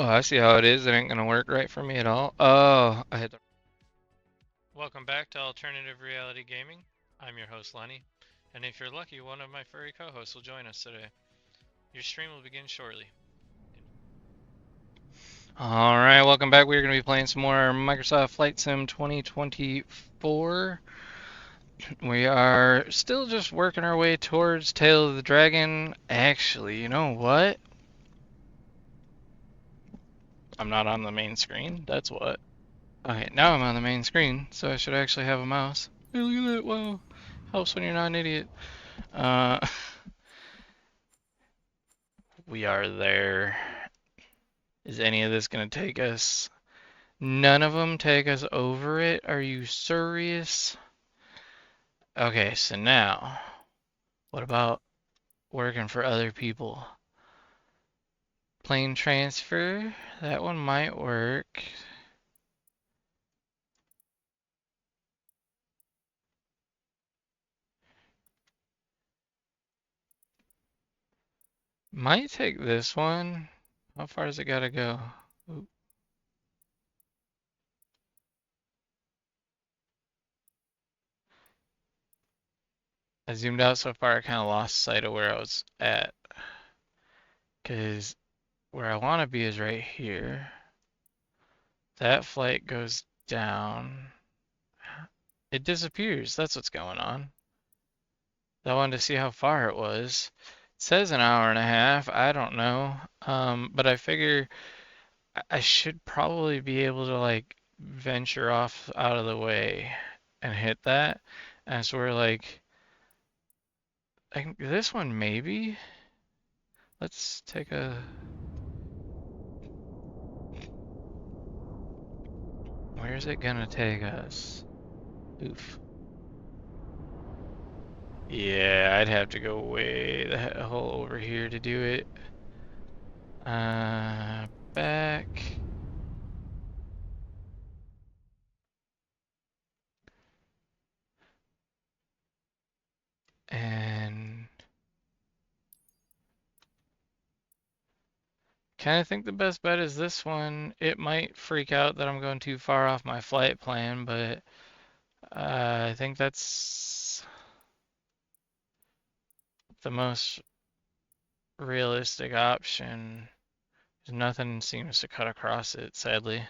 Oh, I see how it is. It ain't gonna work right for me at all. Oh, I had to. Welcome back to Alternative Reality Gaming. I'm your host, Lenny, and if you're lucky, one of my furry co-hosts will join us today. Your stream will begin shortly. Alright, welcome back. We're gonna be playing some more Microsoft Flight Sim 2024. We are still just working our way towards Tail of the Dragon. Actually, you know what? I'm not on the main screen. That's what. Okay, now I'm on the main screen, so I should actually have a mouse. Hey, look at that, wow. Helps when you're not an idiot. Uh, we are there. Is any of this gonna take us? None of them take us over it? Are you serious? Okay, so now, what about working for other people? Plane transfer, that one might work. Might take this one. How far does it gotta go? Oop. I zoomed out so far I kind of lost sight of where I was at. Because where I want to be is right here. That flight goes down. It disappears. That's what's going on. I wanted to see how far it was. It says an hour and a half. I don't know. But I figure I should probably be able to like venture off out of the way and hit that. And so we're like, this one maybe. Let's take a. Where's it gonna take us? Oof. Yeah, I'd have to go way the hell over here to do it. Back. And kind of think the best bet is this one. It might freak out that I'm going too far off my flight plan, but I think that's the most realistic option. Nothing seems to cut across it, sadly.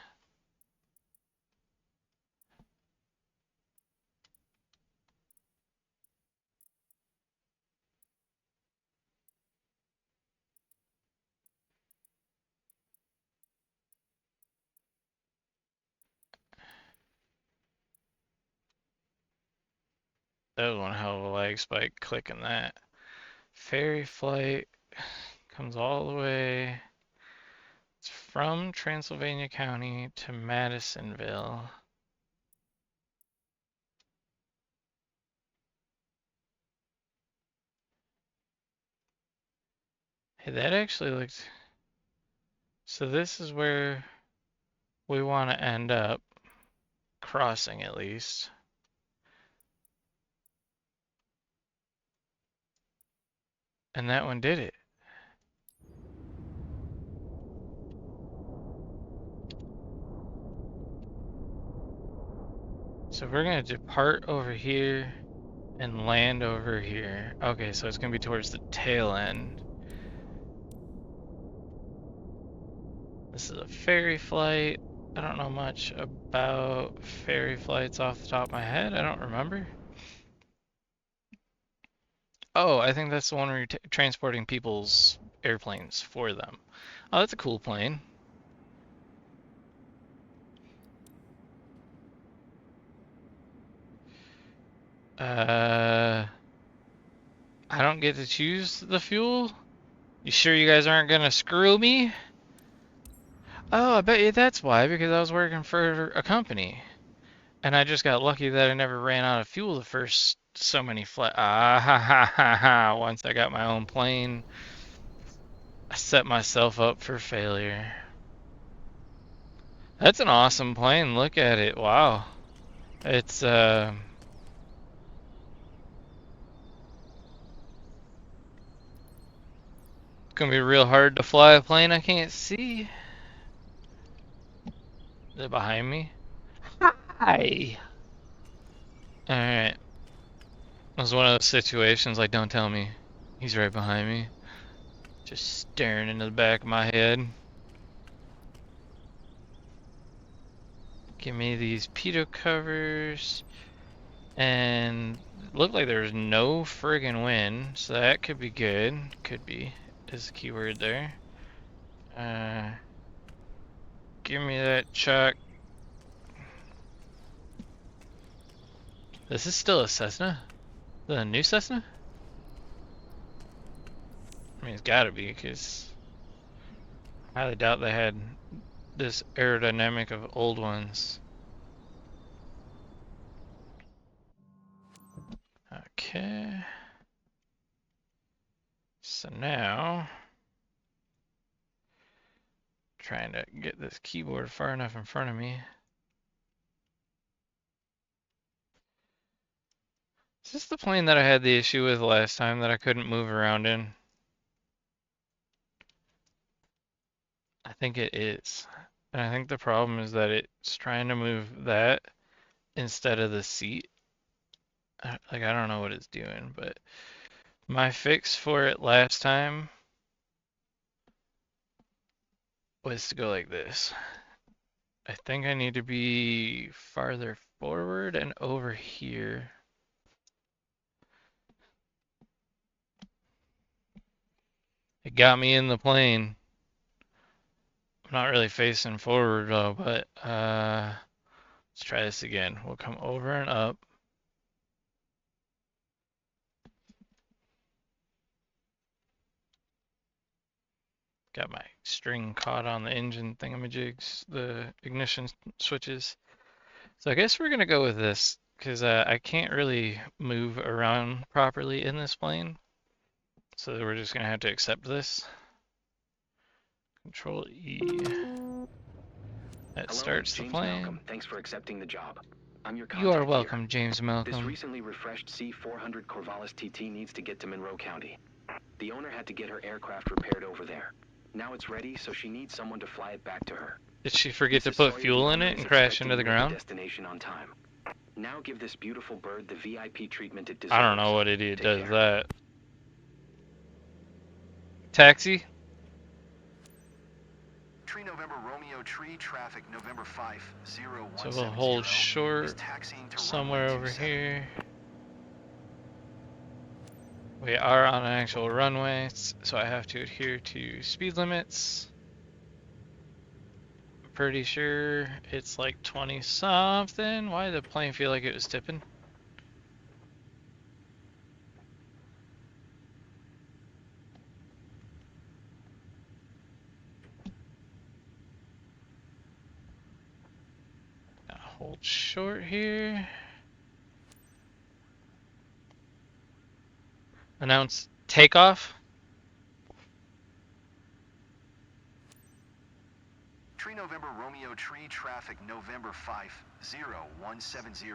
That was one hell of a lag spike clicking that. Ferry flight comes all the way. It's from Transylvania County to Madisonville. Hey, that actually looks. So this is where we want to end up, crossing at least. And that one did it. So we're going to depart over here and land over here. Okay, so it's going to be towards the tail end. This is a ferry flight. I don't know much about ferry flights off the top of my head. I don't remember. Oh, I think that's the one where you're transporting people's airplanes for them. Oh, that's a cool plane. I don't get to choose the fuel? You sure you guys aren't gonna screw me? Oh, I bet you that's why, because I was working for a company. And I just got lucky that I never ran out of fuel the first so many flights. Ah, ha, ha, ha, ha. Once I got my own plane, I set myself up for failure. That's an awesome plane. Look at it. Wow. It's gonna be real hard to fly a plane I can't see. Is it behind me? Hi. Alright. It was one of those situations like, don't tell me. He's right behind me. Just staring into the back of my head. Give me these pitot covers. And it looked like there's no friggin' wind, so that could be good. Could be is the keyword there. Give me that chuck. This is still a Cessna? The new Cessna? I mean, it's gotta be, because I highly doubt they had this aerodynamic of old ones. Okay. So now, trying to get this keyboard far enough in front of me. Is this the plane that I had the issue with last time that I couldn't move around in? I think it is. And I think the problem is that it's trying to move that instead of the seat. Like, I don't know what it's doing, but my fix for it last time was to go like this. I think I need to be farther forward and over here. It got me in the plane. I'm not really facing forward though, but let's try this again. We'll come over and up. Got my string caught on the engine thingamajigs, the ignition switches. So I guess we're gonna go with this because I can't really move around properly in this plane. So we're just gonna have to accept this. Control E. That starts the plane. Malcolm. Thanks for accepting the job. I'm your contact You are welcome, here. James Malcolm. This recently refreshed C-400 Corvallis TT needs to get to Monroe County. The owner had to get her aircraft repaired over there. Now it's ready, so she needs someone to fly it back to her. Did she forget to Mrs. put Sawyer, fuel the in owner, it is and crash expecting into the you at ground? destination on time. Now give this beautiful bird the VIP treatment it deserves. I don't know what idiot Take does care. that. Taxi? Tree November Romeo Tree traffic November 50170 So we'll hold is short taxiing to somewhere runway over 27. here. We are on an actual runway, so I have to adhere to speed limits. Pretty sure it's like 20 something. Why did the plane feel like it was tipping? Now hold short here. Announce takeoff. Tree November Romeo Tree traffic November 50170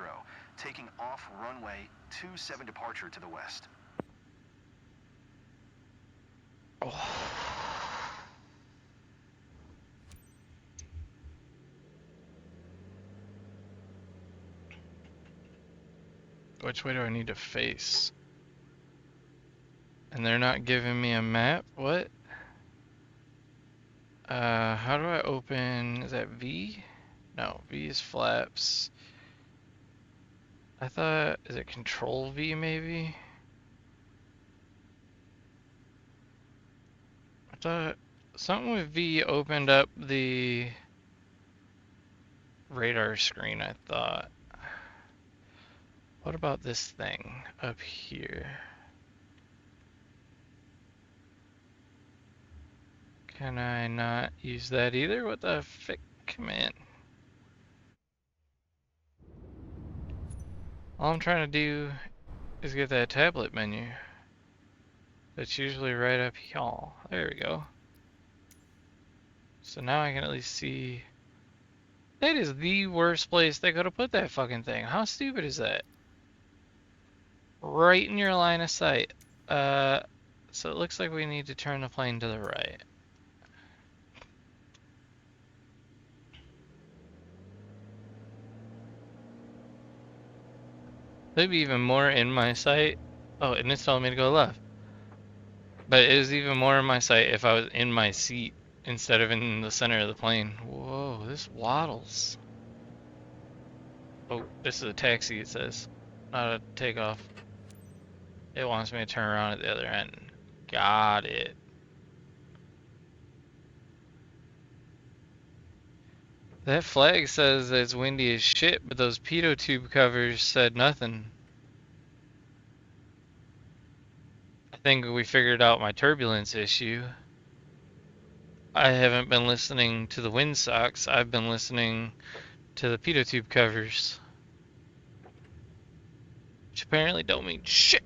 taking off runway 27 departure to the west. Oh. Which way do I need to face? And they're not giving me a map? What? How do I open, is that V? No, V is flaps. I thought, is it control V maybe? I thought something with V opened up the radar screen, I thought. What about this thing up here? Can I not use that either? What the frick, man? All I'm trying to do is get that tablet menu. That's usually right up here. There we go. So now I can at least see. That is the worst place they could have put that fucking thing. How stupid is that? Right in your line of sight. So it looks like we need to turn the plane to the right. It'd be even more in my sight. Oh, and it's telling me to go left. But it was even more in my sight if I was in my seat instead of in the center of the plane. Whoa, this waddles. Oh, this is a taxi, it says. Not a takeoff. It wants me to turn around at the other end. Got it. That flag says it's windy as shit, but those pitot tube covers said nothing. I think we figured out my turbulence issue. I haven't been listening to the windsocks. I've been listening to the pitot tube covers, which apparently don't mean shit.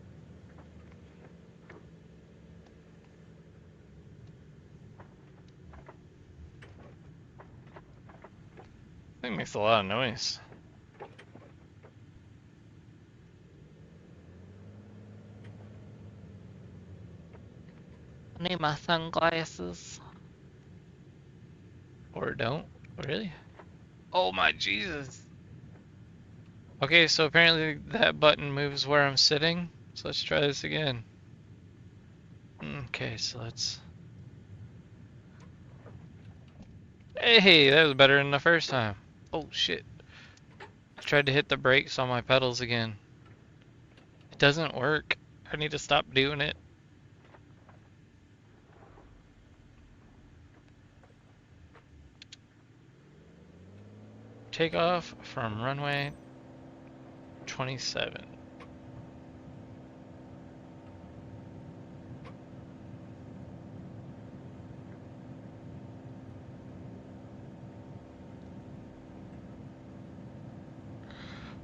I think it makes a lot of noise. I need my sunglasses. Or don't. Really? Oh my Jesus. Okay, so apparently that button moves where I'm sitting. So let's try this again. Okay, so let's... Hey, that was better than the first time. Oh shit. I tried to hit the brakes on my pedals again. It doesn't work. I need to stop doing it. Take off from runway 27.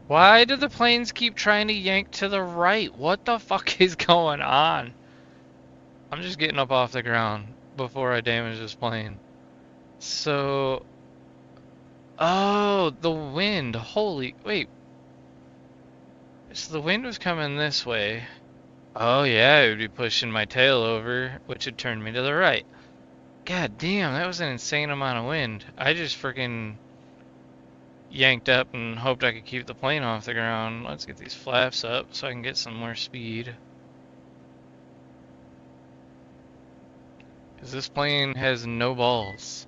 Why do the planes keep trying to yank to the right? What the fuck is going on? I'm just getting up off the ground before I damage this plane. So... Oh, the wind. Holy... Wait. So the wind was coming this way. Oh yeah, it would be pushing my tail over, which would turn me to the right. God damn, that was an insane amount of wind. I just freaking yanked up and hoped I could keep the plane off the ground. Let's get these flaps up so I can get some more speed. Because this plane has no balls.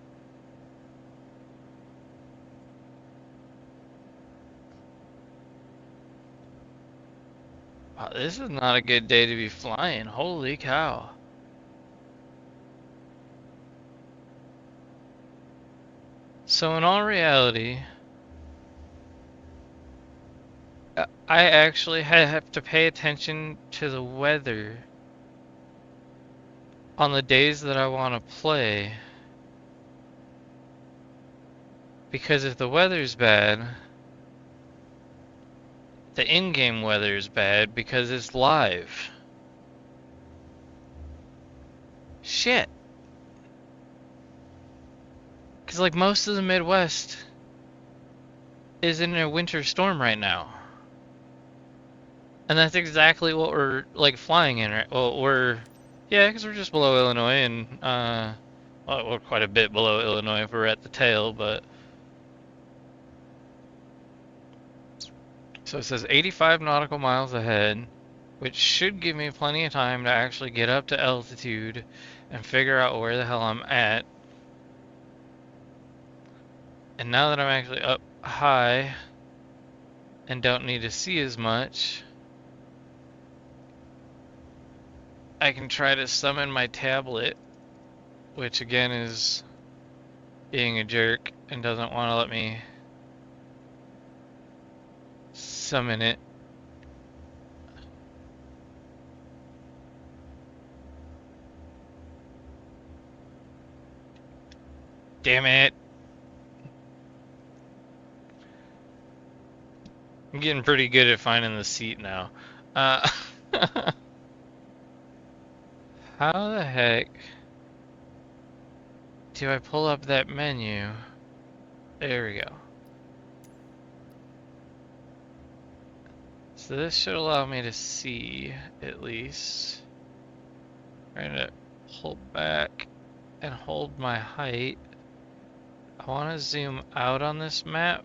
Wow, this is not a good day to be flying. Holy cow. So in all reality, I actually have to pay attention to the weather on the days that I want to play. Because if the weather's bad, the in-game weather is bad because it's live. Shit. Because like most of the Midwest is in a winter storm right now. And that's exactly what we're like flying in, right? Well, yeah, because we're just below Illinois and, well, we're quite a bit below Illinois if we're at the tail, but. So it says 85 nautical miles ahead, which should give me plenty of time to actually get up to altitude and figure out where the hell I'm at. And now that I'm actually up high and don't need to see as much, I can try to summon my tablet, which again is being a jerk and doesn't want to let me summon it. Damn it. I'm getting pretty good at finding the seat now. How the heck do I pull up that menu? There we go. So this should allow me to see, at least. I'm going to pull back and hold my height. I want to zoom out on this map,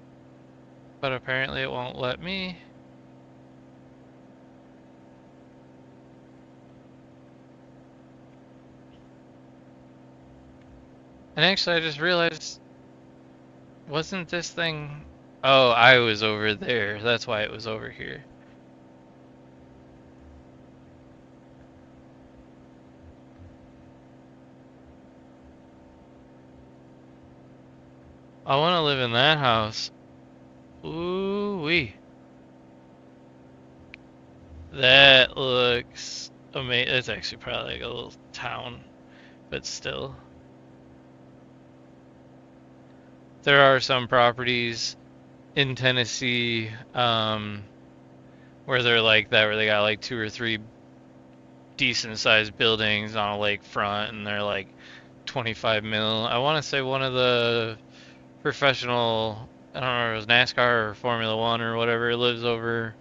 but apparently it won't let me. And actually, I just realized, wasn't this thing... Oh, I was over there. That's why it was over here. I want to live in that house. Ooh-wee. That looks amazing. It's actually probably like a little town, but still. There are some properties in Tennessee, where they're like that, where they got like two or three decent sized buildings on a lakefront, and they're like 25 mil. I want to say one of the professional, I don't know if it was NASCAR or Formula One or whatever, lives over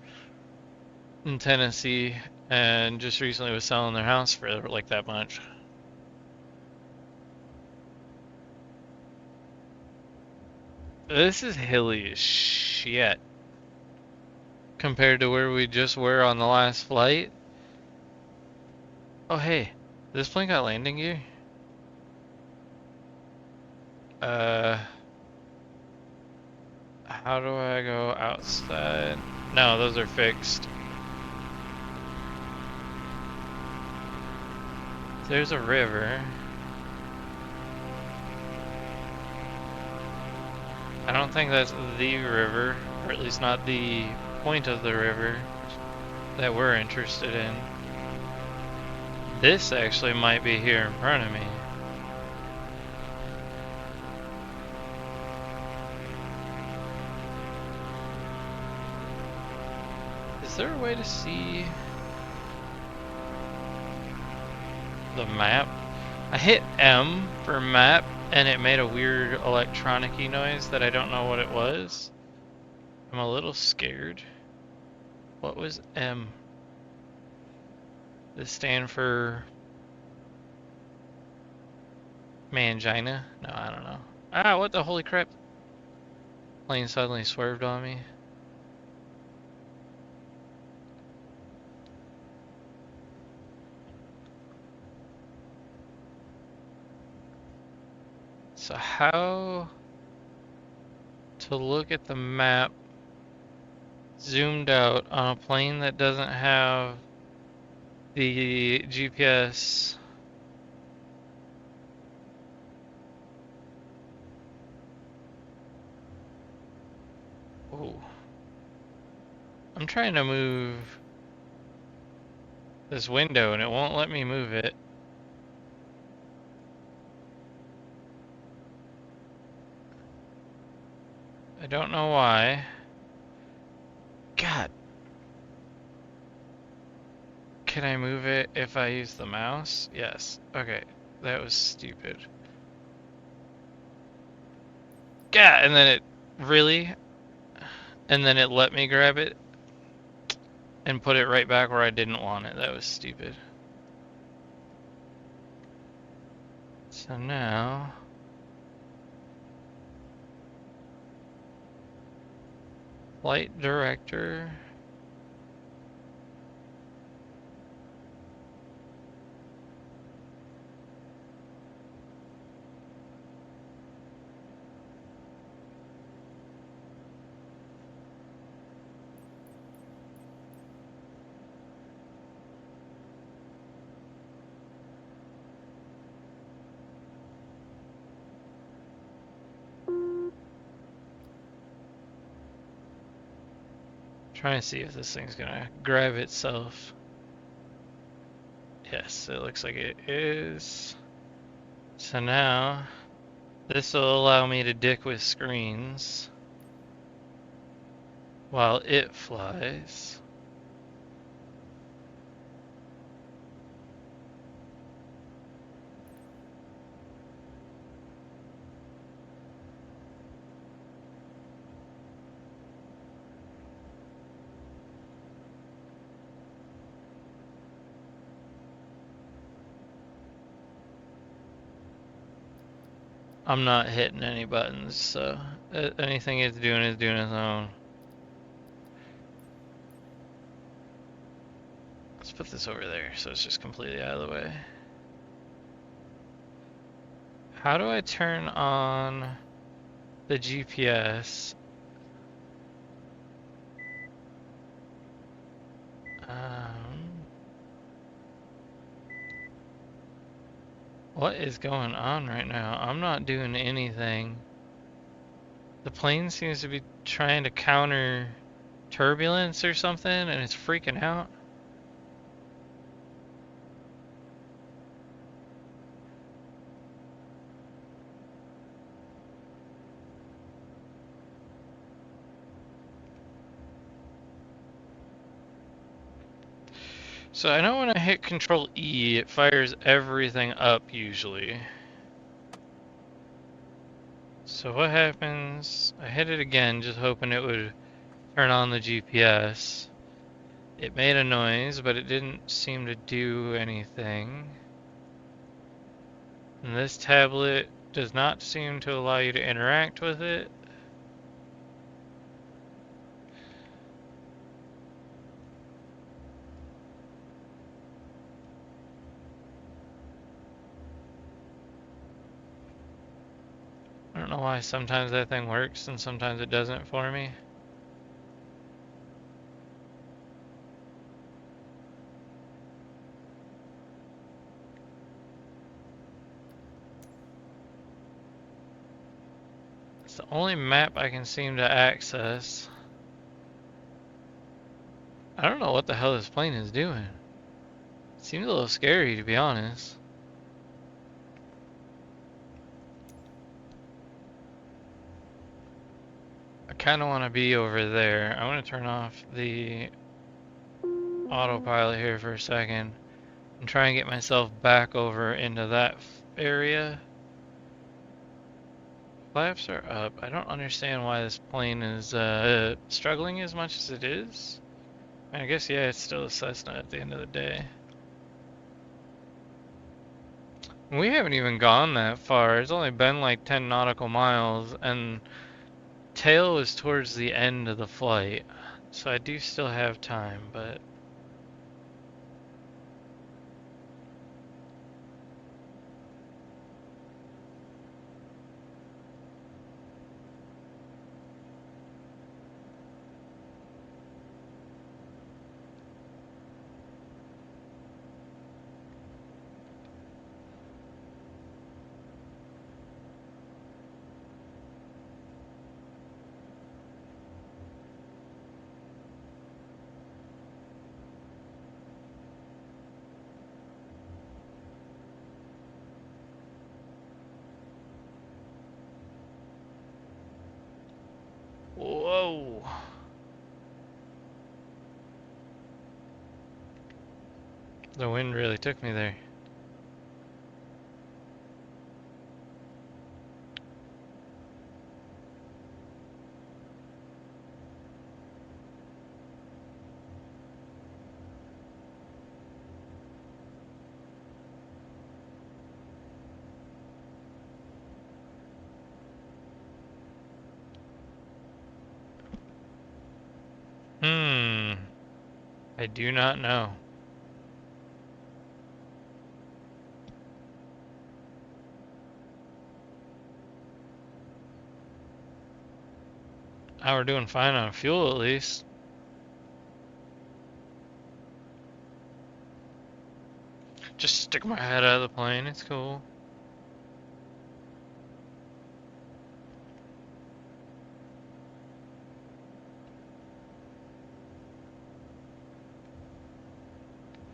in Tennessee and just recently was selling their house for like that much. This is hilly as shit compared to where we just were on the last flight. Oh, hey, this plane got landing gear? Uh, how do I go outside? No, those are fixed. There's a river. I don't think that's the river, or at least not the point of the river that we're interested in. This actually might be here in front of me. Is there a way to see the map? I hit M for map and it made a weird electronic-y noise that I don't know what it was. I'm a little scared. What was M? Does this stand for mangina? No, I don't know. Ah, what the holy crap? Plane suddenly swerved on me. So how to look at the map zoomed out on a plane that doesn't have the GPS? Oh, I'm trying to move this window and it won't let me move it. I don't know why. God, can I move it if I use the mouse? Yes. Okay, that was stupid. God, and then it really, and then it let me grab it and put it right back where I didn't want it. That was stupid. So now, flight director. Trying to see if this thing's gonna grab itself. Yes, it looks like it is. So now, this will allow me to dick with screens while it flies. I'm not hitting any buttons, so anything it's doing is doing its own. Let's put this over there so it's just completely out of the way. How do I turn on the GPS? What is going on right now? I'm not doing anything. The plane seems to be trying to counter turbulence or something, and it's freaking out. So I know when I hit Control E, it fires everything up usually. So what happens? I hit it again, just hoping it would turn on the GPS. It made a noise, but it didn't seem to do anything. And this tablet does not seem to allow you to interact with it. I don't know why sometimes that thing works and sometimes it doesn't for me. It's the only map I can seem to access. I don't know what the hell this plane is doing. It seems a little scary, to be honest. I kind of want to be over there. I want to turn off the autopilot here for a second and try and get myself back over into that area. Flaps are up. I don't understand why this plane is struggling as much as it is. I guess, yeah, it's still a Cessna at the end of the day. We haven't even gone that far. It's only been like 10 nautical miles, and tail was towards the end of the flight. So I do still have time, but whoa. The wind really took me there. Hmm. I do not know. We're doing fine on fuel at least. Just stick my head out of the plane. It's cool.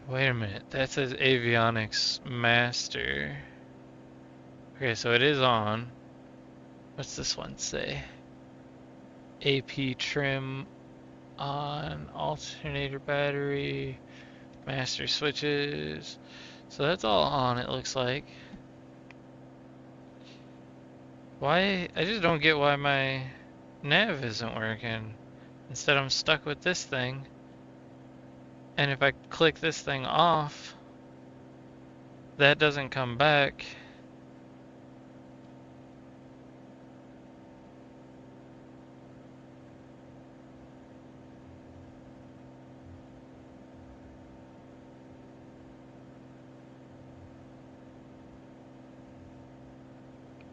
Wait a minute. That says avionics master. Okay, so it is on. What's this one say? AP trim on, alternator battery, master switches. So that's all on, it looks like. Why? I just don't get why my nav isn't working. Instead, I'm stuck with this thing. And if I click this thing off, that doesn't come back.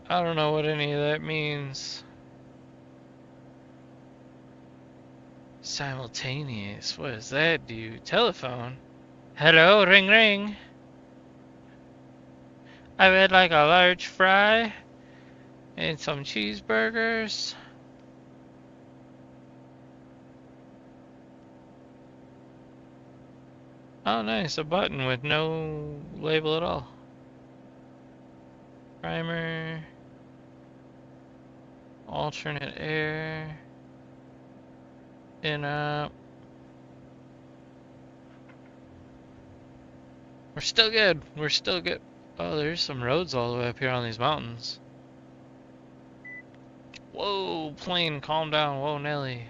I don't know what any of that means. Simultaneous. What does that do? Telephone. Hello, ring ring. I would like a large fry and some cheeseburgers. Oh, nice. A button with no label at all. Primer. Alternate air. In up. We're still good. We're still good. Oh, there's some roads all the way up here on these mountains. Whoa, plane, calm down. Whoa, Nelly.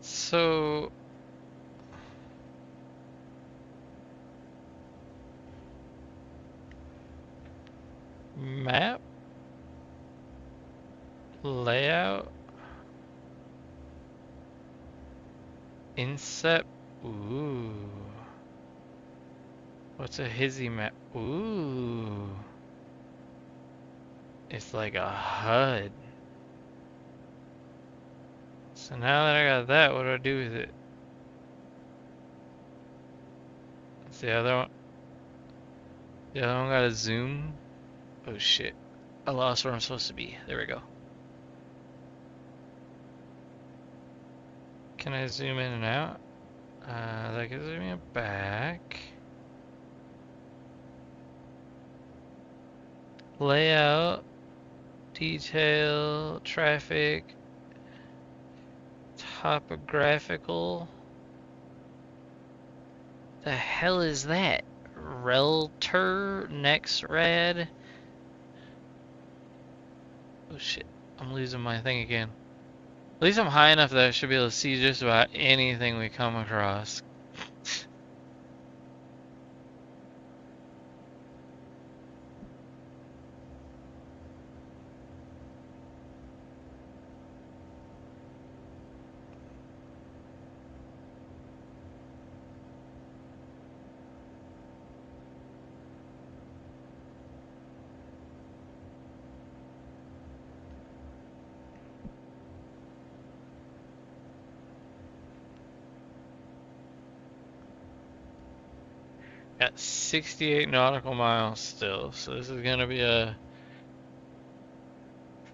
So, map, layout, inset. Ooh. What's a hizzy map? Ooh. It's like a HUD. So now that I got that, what do I do with it? It's the other one. The other one got a zoom. Oh shit. I lost where I'm supposed to be. There we go. Can I zoom in and out? That gives me a back. Layout, detail, traffic, topographical. The hell is that? Relter, next rad. Oh shit, I'm losing my thing again. At least I'm high enough that I should be able to see just about anything we come across. Got 68 nautical miles still, so this is gonna be a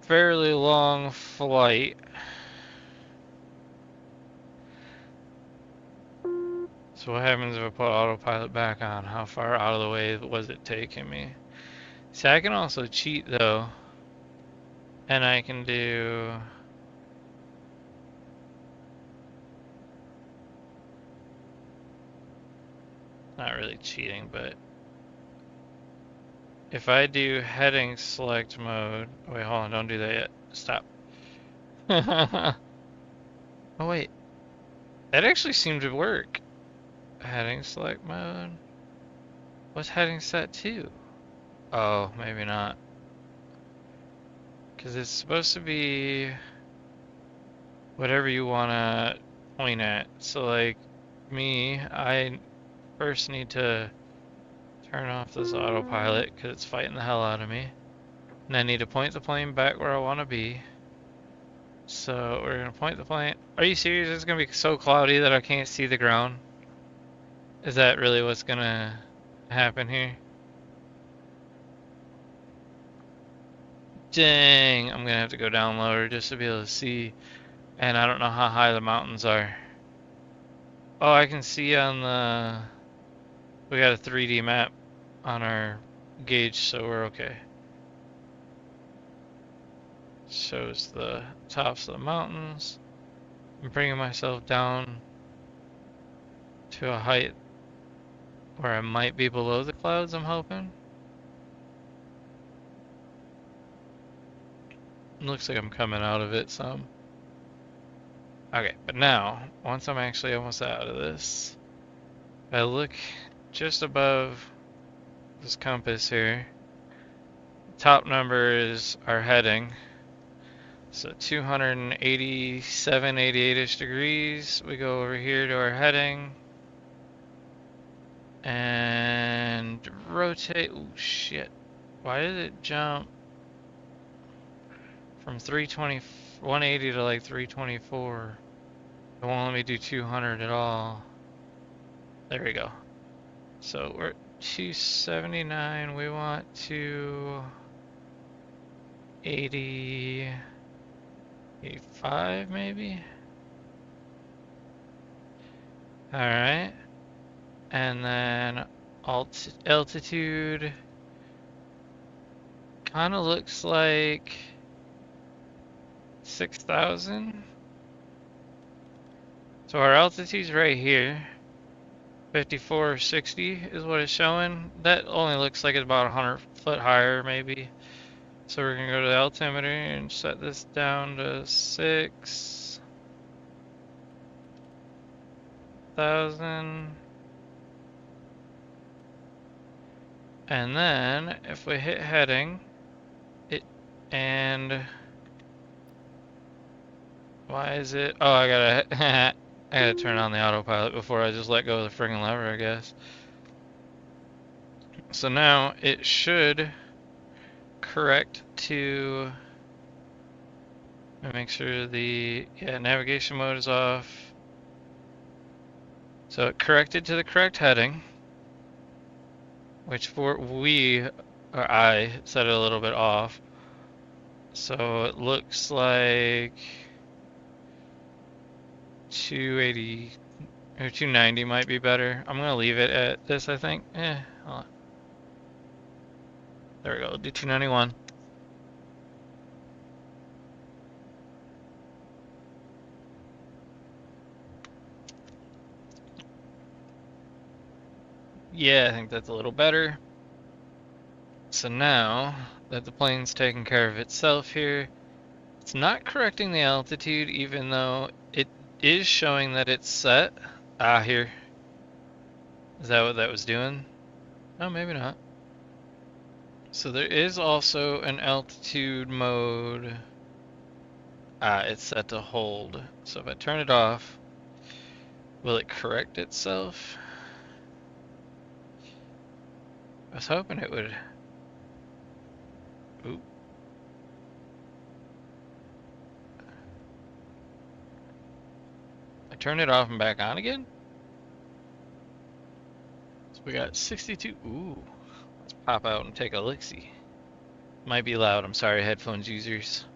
fairly long flight. So what happens if I put autopilot back on? How far out of the way was it taking me? See, I can also cheat though, and I can do not really cheating, but if I do heading select mode, wait, hold on, don't do that yet. Stop. Oh wait, that actually seemed to work. Heading select mode. What's heading set to? Oh, maybe not. Because it's supposed to be whatever you want to point at. So like me, I first need to turn off this autopilot because it's fighting the hell out of me. And I need to point the plane back where I want to be. So we're going to point the plane. Are you serious? It's going to be so cloudy that I can't see the ground? Is that really what's going to happen here? Dang, I'm going to have to go down lower just to be able to see. And I don't know how high the mountains are. Oh, I can see on the... We got a 3D map on our gauge, so we're okay. Shows the tops of the mountains. I'm bringing myself down to a height where I might be below the clouds, I'm hoping. Looks like I'm coming out of it some. Okay, but now, once I'm actually almost out of this, I look just above this compass here. Top number is our heading. So 287, 88-ish degrees. We go over here to our heading and rotate. Oh shit. Why did it jump from 320, 180 to like 324? It won't let me do 200 at all. There we go. So we're at 279. We want to 80, 85 maybe? Alright. And then altitude kind of looks like 6,000. So our altitude's right here. 5460 is what it's showing. That only looks like it's about 100 foot higher maybe. So we're gonna go to the altimeter and set this down to 6,000. And then if we hit heading, and why is it? Oh, I gotta I gotta turn on the autopilot before I just let go of the friggin' lever, I guess. So now it should correct to make sure the navigation mode is off. So it corrected to the correct heading, which I set it a little bit off. So it looks like 280 or 290 might be better. I'm gonna leave it at this, I think. Hold on. There we go. Do 291. Yeah, I think that's a little better. So now that the plane's taking care of itself here, it's not correcting the altitude even though it is showing that it's set. Ah, here. Is that what that was doing? Oh, maybe not. So there is also an altitude mode. Ah, it's set to hold. So if I turn it off, will it correct itself? I was hoping it would. Oop. I turn it off and back on again? So we got 62. Ooh. Let's pop out and take a look-see. Might be loud. I'm sorry, headphones users.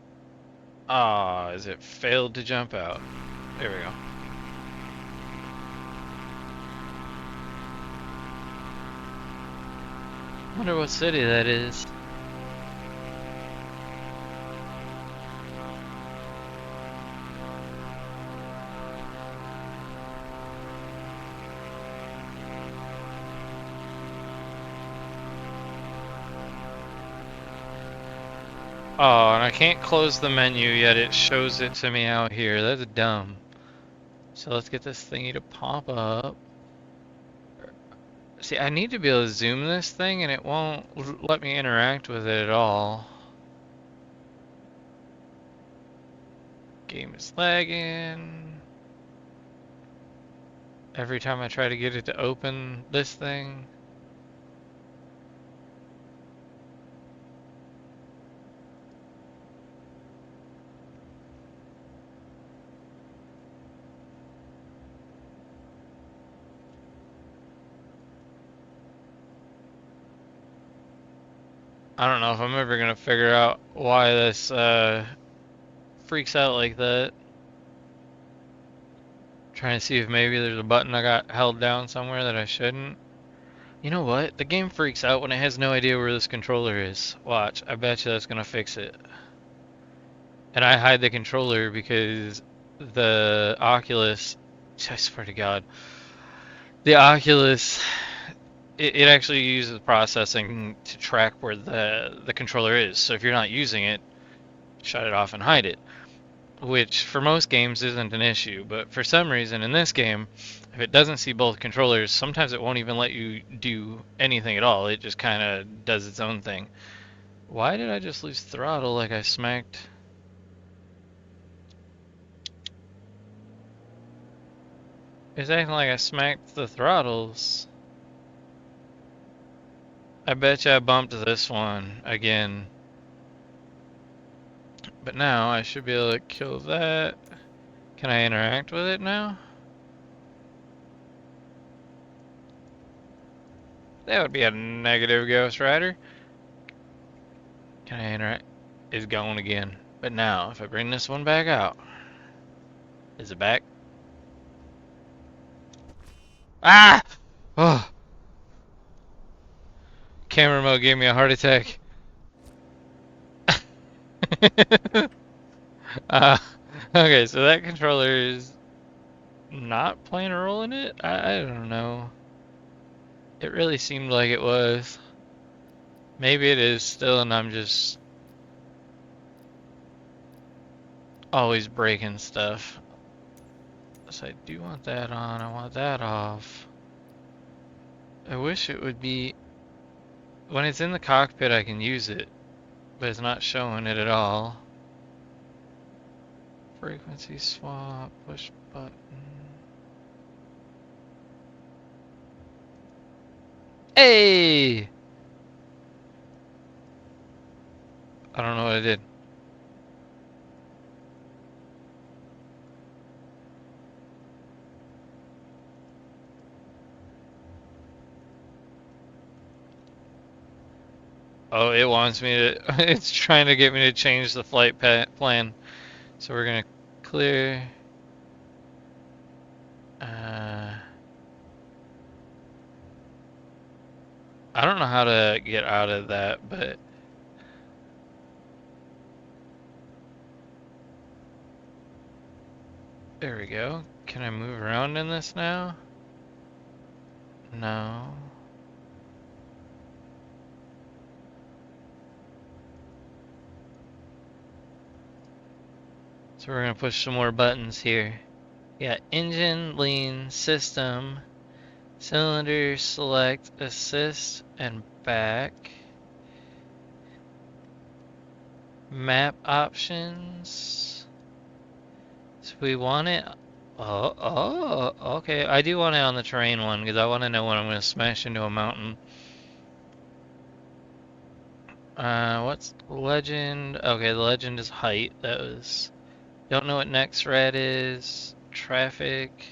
Ah, is it failed to jump out? There we go. Wonder what city that is. Oh, and I can't close the menu yet. It shows it to me out here. That's dumb. So let's get this thingy to pop up. See, I need to be able to zoom this thing and it won't let me interact with it at all. Game is lagging. Every time I try to get it to open this thing. I don't know if I'm ever gonna figure out why this freaks out like that. Trying to see if maybe there's a button I got held down somewhere that I shouldn't. You know what? The game freaks out when it has no idea where this controller is. Watch, I bet you that's gonna fix it. And I hide the controller because the Oculus, I swear to God, the Oculus, it actually uses processing to track where the controller is. So if you're not using it, shut it off and hide it. Which for most games isn't an issue, but for some reason in this game, if it doesn't see both controllers, sometimes it won't even let you do anything at all. It just kind of does its own thing. Why did I just lose throttle like I smacked? It's acting like I smacked the throttles. I bet you I bumped this one again. But now I should be able to kill that. Can I interact with it now? That would be a negative Ghost Rider. Can I interact? It's gone again. But now, if I bring this one back out, is it back? Ah! Oh, camera remote gave me a heart attack. uh, okay, so that controller is not playing a role in it? I don't know. It really seemed like it was. Maybe it is still, and I'm just always breaking stuff. So I do want that on, I want that off. I wish it would be, when it's in the cockpit I can use it, but it's not showing it at all. Frequency swap, push button. Hey! I don't know what I did. Oh, it wants me to, it's trying to get me to change the flight plan. So we're gonna clear. I don't know how to get out of that, but there we go. Can I move around in this now? No. So we're gonna push some more buttons here. Yeah, engine, lean, system, cylinder, select, assist, and back. Map options. So we want it. Okay. I do want it on the terrain one because I want to know when I'm gonna smash into a mountain. What's legend? Okay, the legend is height. That was. Don't know what next red is. Traffic.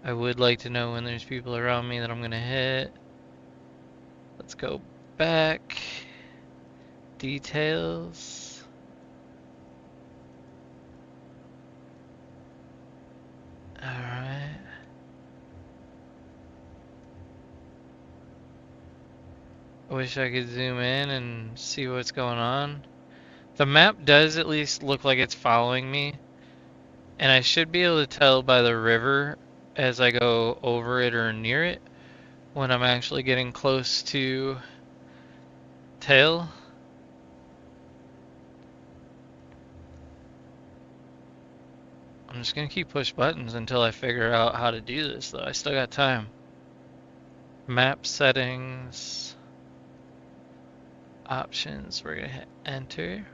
I would like to know when there's people around me that I'm gonna hit. Let's go back. Details. Alright. I wish I could zoom in and see what's going on. The map does at least look like it's following me, and I should be able to tell by the river as I go over it or near it when I'm actually getting close to tail. I'm just gonna keep push buttons until I figure out how to do this though. I still got time. Map settings, options, we're gonna hit enter.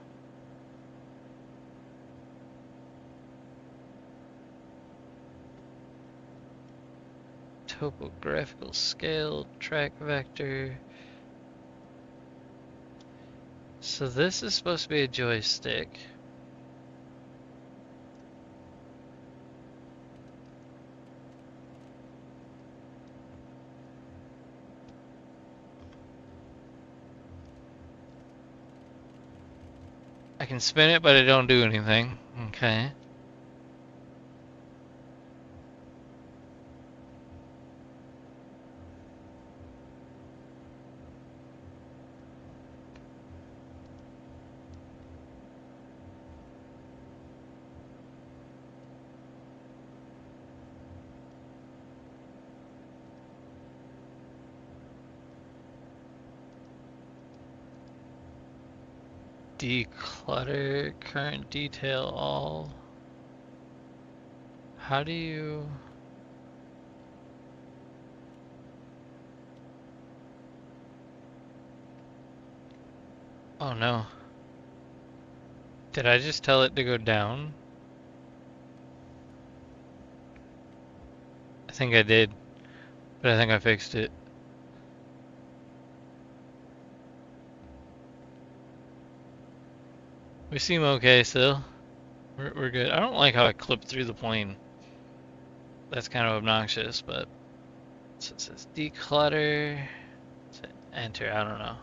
Topographical scale, track vector. So this is supposed to be a joystick. I can spin it, but it don't do anything. Okay. Declutter, current detail all. How do you... Oh no. Did I just tell it to go down? I think I did, but I think I fixed it. We seem okay still. We're good. I don't like how I clipped through the plane. That's kind of obnoxious, but so it says declutter. Enter, I don't know.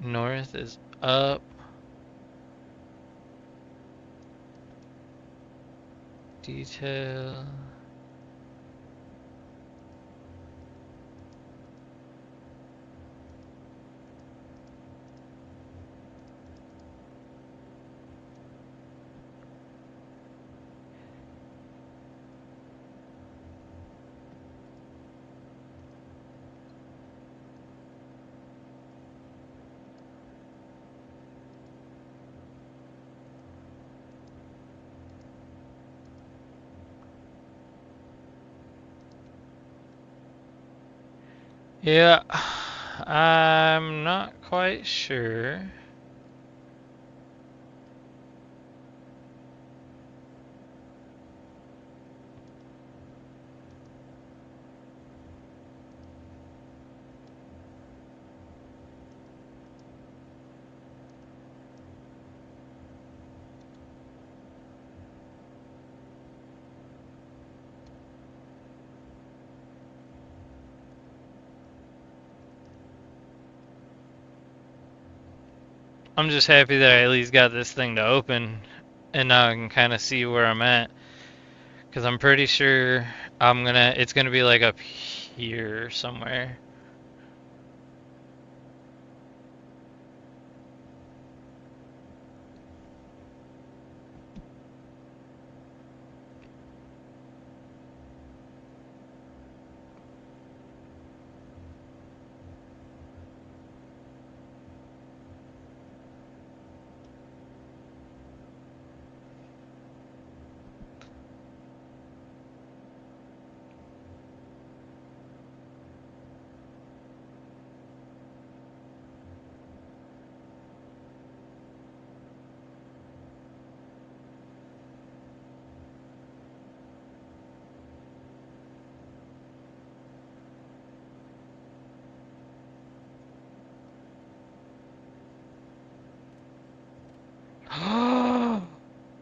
North is up. Detail. Yeah, I'm not quite sure. I'm just happy that I at least got this thing to open and now I can kind of see where I'm at. Because I'm pretty sure it's gonna be like up here somewhere.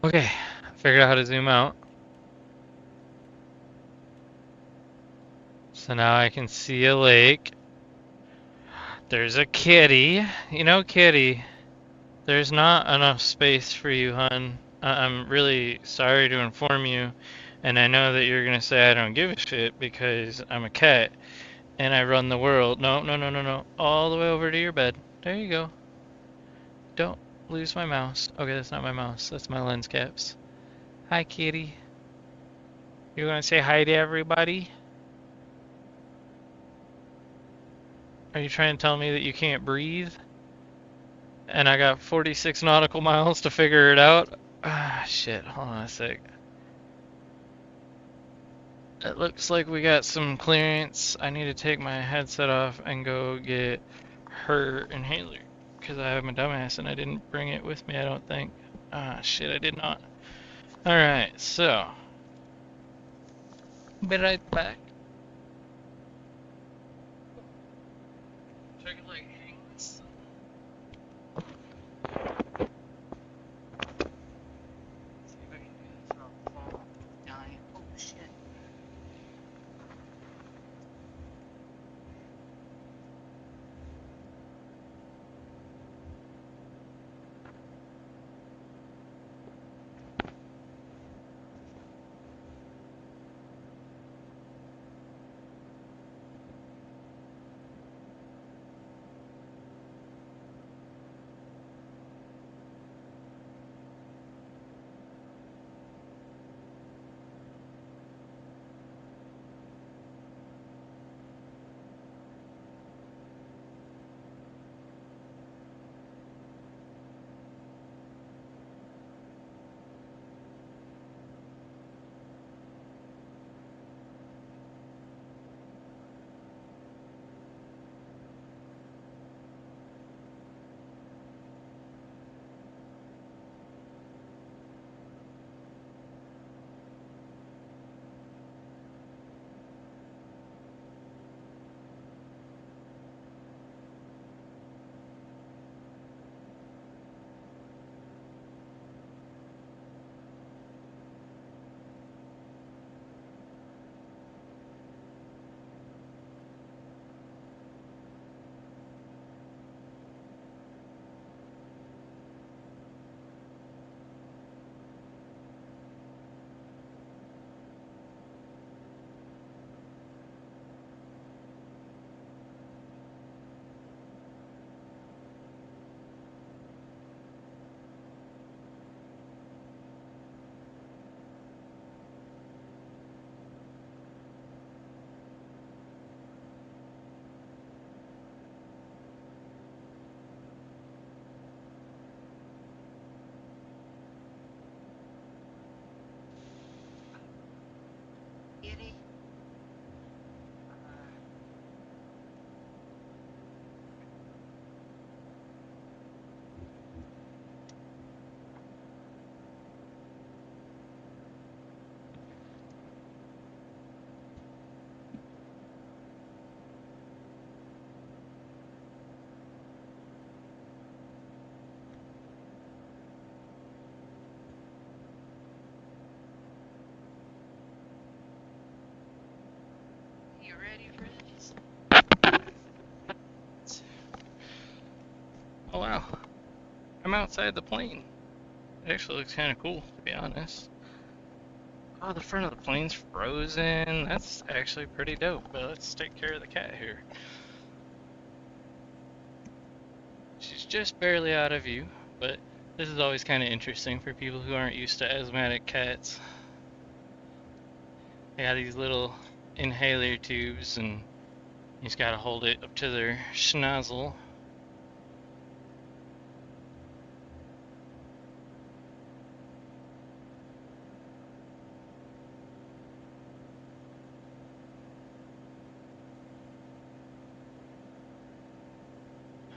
Okay, figured out how to zoom out. So now I can see a lake. There's a kitty. You know, kitty, there's not enough space for you, hun. I'm really sorry to inform you, and I know that you're gonna say I don't give a shit because I'm a cat and I run the world. No, no, no, no, no. All the way over to your bed. There you go. Don't lose my mouse. Okay, that's not my mouse. That's my lens caps. Hi, kitty. You gonna say hi to everybody? Are you trying to tell me that you can't breathe? And I got 46 nautical miles to figure it out? Ah, shit. Hold on a sec. It looks like we got some clearance. I need to take my headset off and go get her inhaler. Because I am a dumbass and I didn't bring it with me, I don't think. Ah, shit, I did not. Alright, so. Be right back. Check it like hang this. See if I can do this without falling. Dying. Oh, shit. Oh wow, I'm outside the plane. It actually looks kind of cool, to be honest. Oh, the front of the plane's frozen. That's actually pretty dope. But let's take care of the cat here. She's just barely out of view, but this is always kind of interesting for people who aren't used to asthmatic cats. They got these little inhaler tubes, and you just gotta hold it up to their schnozzle.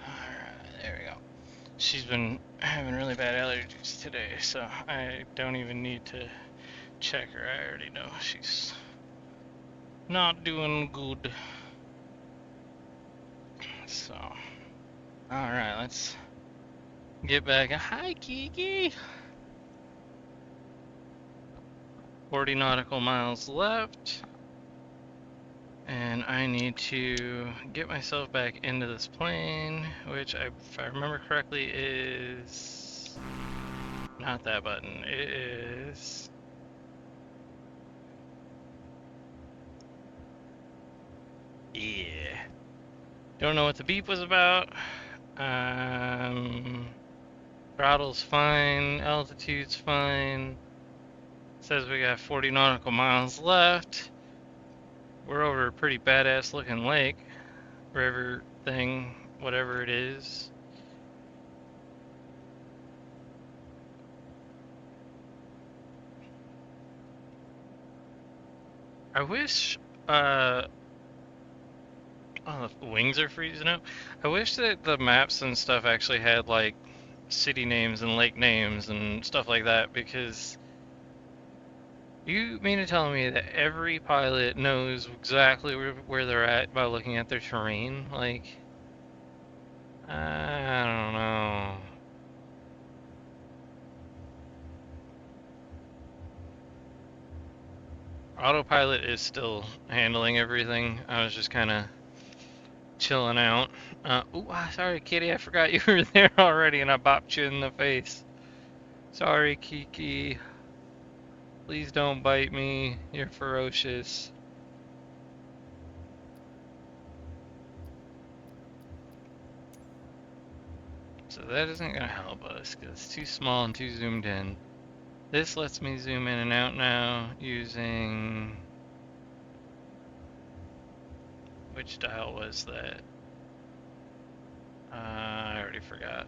Alright, there we go. She's been having really bad allergies today, so I don't even need to check her. I already know she's not doing good. So, alright, let's get back. Hi, Kiki! 40 nautical miles left. And I need to get myself back into this plane, which if I remember correctly is not that button. It is yeah. Don't know what the beep was about. Throttle's fine, altitude's fine. Says we got 40 nautical miles left. We're over a pretty badass looking lake, river thing, whatever it is. I wish oh, the wings are freezing up. I wish that the maps and stuff actually had like city names and lake names and stuff like that, because you mean to tell me that every pilot knows exactly where they're at by looking at their terrain? Like, I don't know. Autopilot is still handling everything. I was just kind of chilling out. Sorry, kitty. I forgot you were there already and I bopped you in the face. Sorry, Kiki. Please don't bite me. You're ferocious. So that isn't going to help us because it's too small and too zoomed in. This lets me zoom in and out now using... Which dial was that? I already forgot.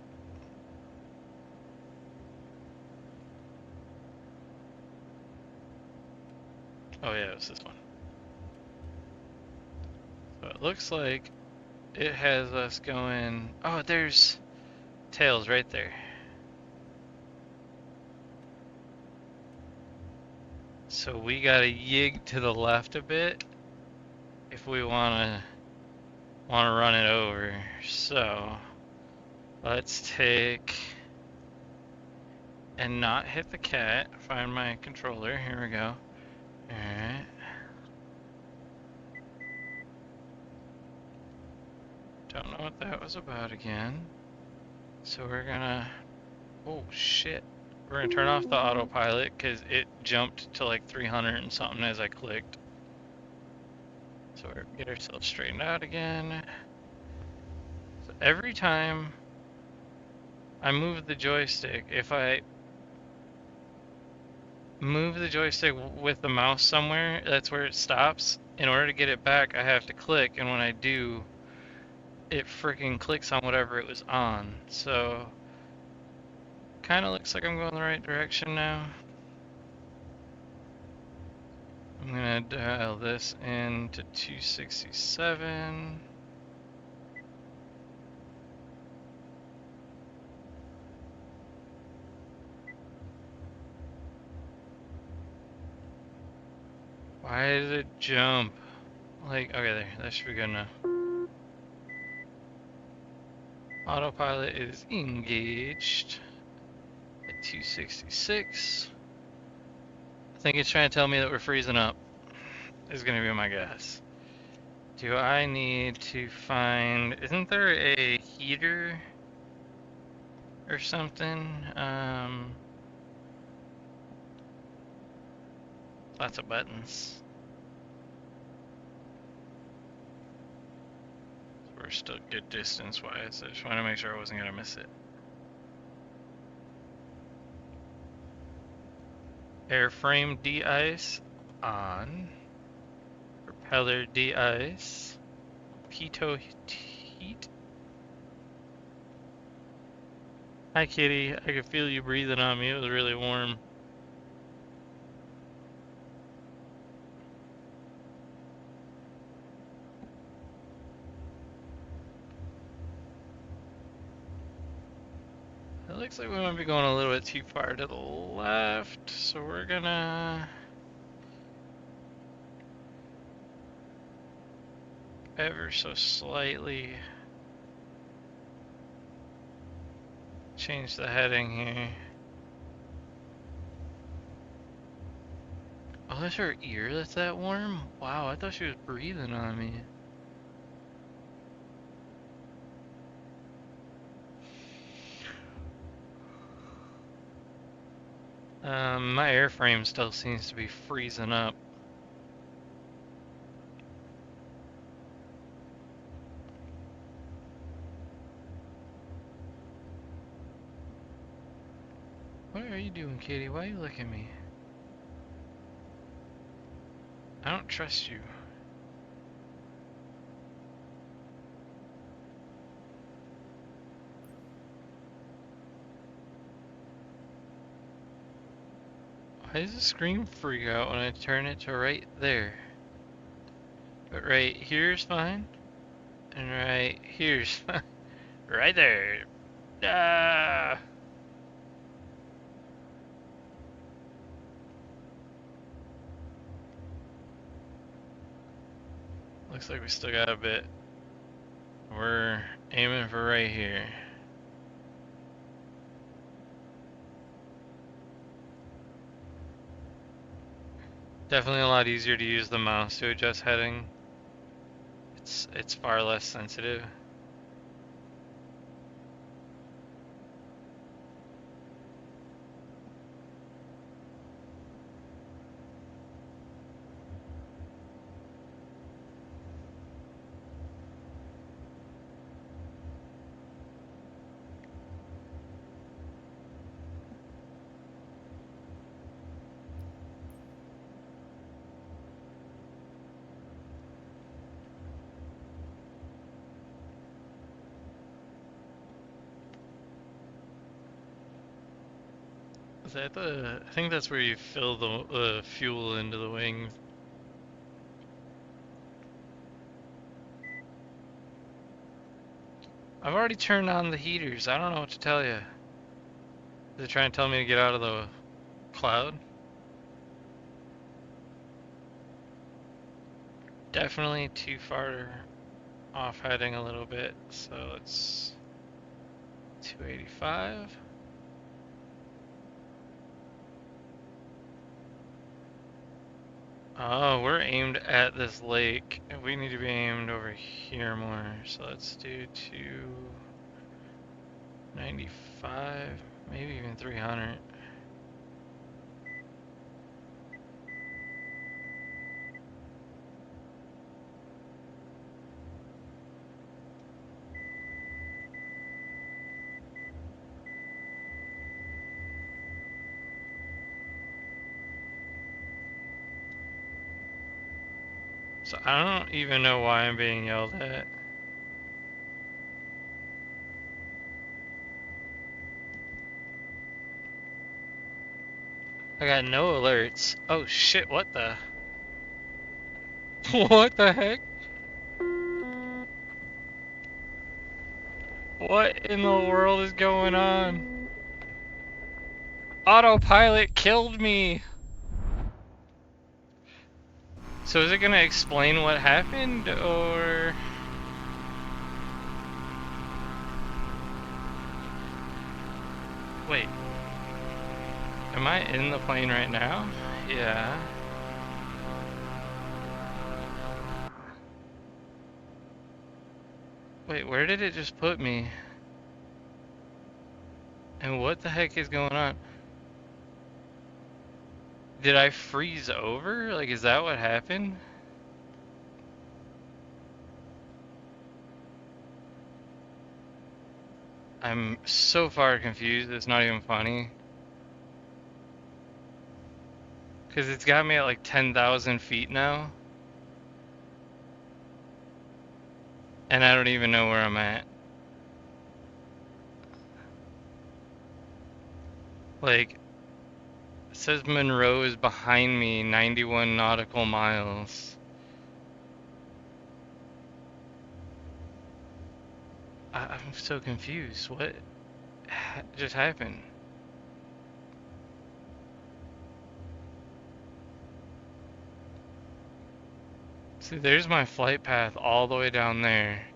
Oh yeah, it was this one. So it looks like it has us going... Oh, there's tails right there. So we gotta yig to the left a bit if we wanna run it over. So let's take and not hit the cat. Find my controller. Here we go. Alright. Don't know what that was about again. So we're gonna... Oh shit. We're gonna turn off the autopilot because it jumped to like 300 and something as I clicked. So we're gonna get ourselves straightened out again. So every time I move the joystick, if I move the joystick with the mouse somewhere, that's where it stops. In order to get it back, I have to click, and when I do, it freaking clicks on whatever it was on. So, kind of looks like I'm going the right direction now. I'm gonna dial this into 267. Why did it jump? Like, okay, there, that should be good enough. Autopilot is engaged at 266. I think it's trying to tell me that we're freezing up, is gonna be my guess. Do I need to find, isn't there a heater or something. Lots of buttons. We're still good distance wise. I just want to make sure I wasn't gonna miss it. Airframe de-ice on. Propeller de-ice. Pitot heat. Hi kitty, I could feel you breathing on me. It was really warm. It looks like we might be going a little bit too far to the left, so we're gonna ever so slightly change the heading here. Oh, that's her ear that's that warm? Wow, I thought she was breathing on me. My airframe still seems to be freezing up. What are you doing, kitty? Why you look at me? I don't trust you. Why does the screen freak out when I turn it to right there? But right here's fine, and right here's fine. Right there. Ah! Looks like we still got a bit. We're aiming for right here. Definitely a lot easier to use the mouse to adjust heading. It's far less sensitive. Is that the? I think that's where you fill the fuel into the wing. I've already turned on the heaters. I don't know what to tell you. Is it trying to tell me to get out of the cloud? Definitely too far off heading a little bit. So it's 285. Oh, we're aimed at this lake. We need to be aimed over here more. So let's do 295, maybe even 300. So I don't even know why I'm being yelled at. I got no alerts. Oh shit, what the? What the heck? What in the world is going on? Autopilot killed me! So is it gonna explain what happened, or... Wait. Am I in the plane right now? Yeah. Wait, where did it just put me? And what the heck is going on? Did I freeze over? Like, is that what happened? I'm so far confused, it's not even funny. Because it's got me at like 10,000 feet now, and I don't even know where I'm at. Like, it says Monroe is behind me 91 nautical miles. I'm so confused. What just happened? See, there's my flight path all the way down there.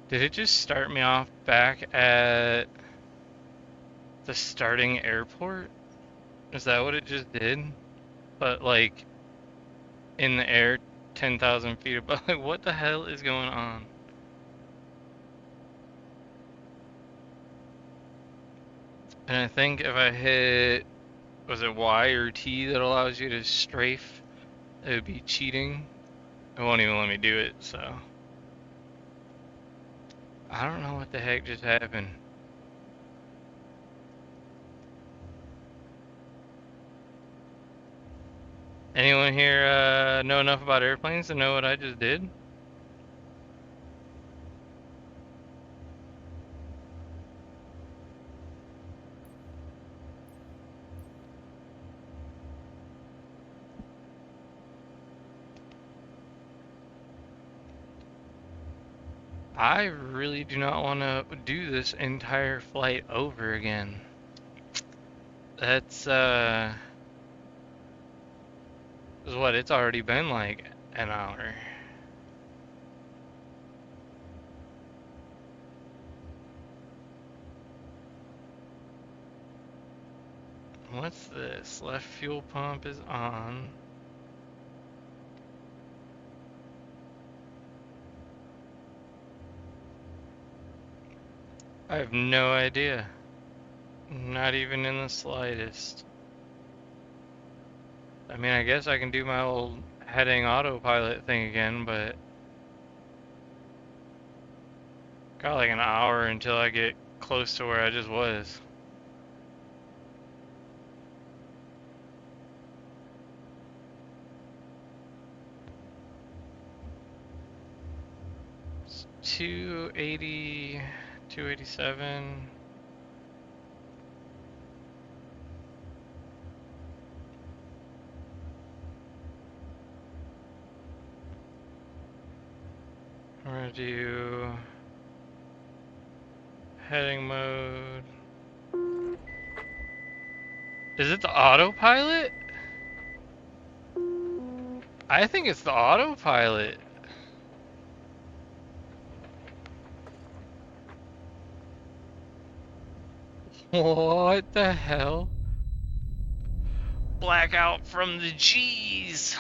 Did it just start me off back at the starting airport? Is that what it just did? But like in the air 10,000 feet above. Like, what the hell is going on? And I think if I hit, was it Y or T that allows you to strafe, it would be cheating. It won't even let me do it, so. I don't know what the heck just happened. Anyone here know enough about airplanes to know what I just did? I really do not want to do this entire flight over again. That's, is what it's already been like an hour. What's this? Left fuel pump is on. I have no idea. Not even in the slightest. I mean, I guess I can do my old heading autopilot thing again, but got like an hour until I get close to where I just was. It's 280, 287. I'm gonna do heading mode. Is it the autopilot? I think it's the autopilot. What the hell? Blackout from the G's.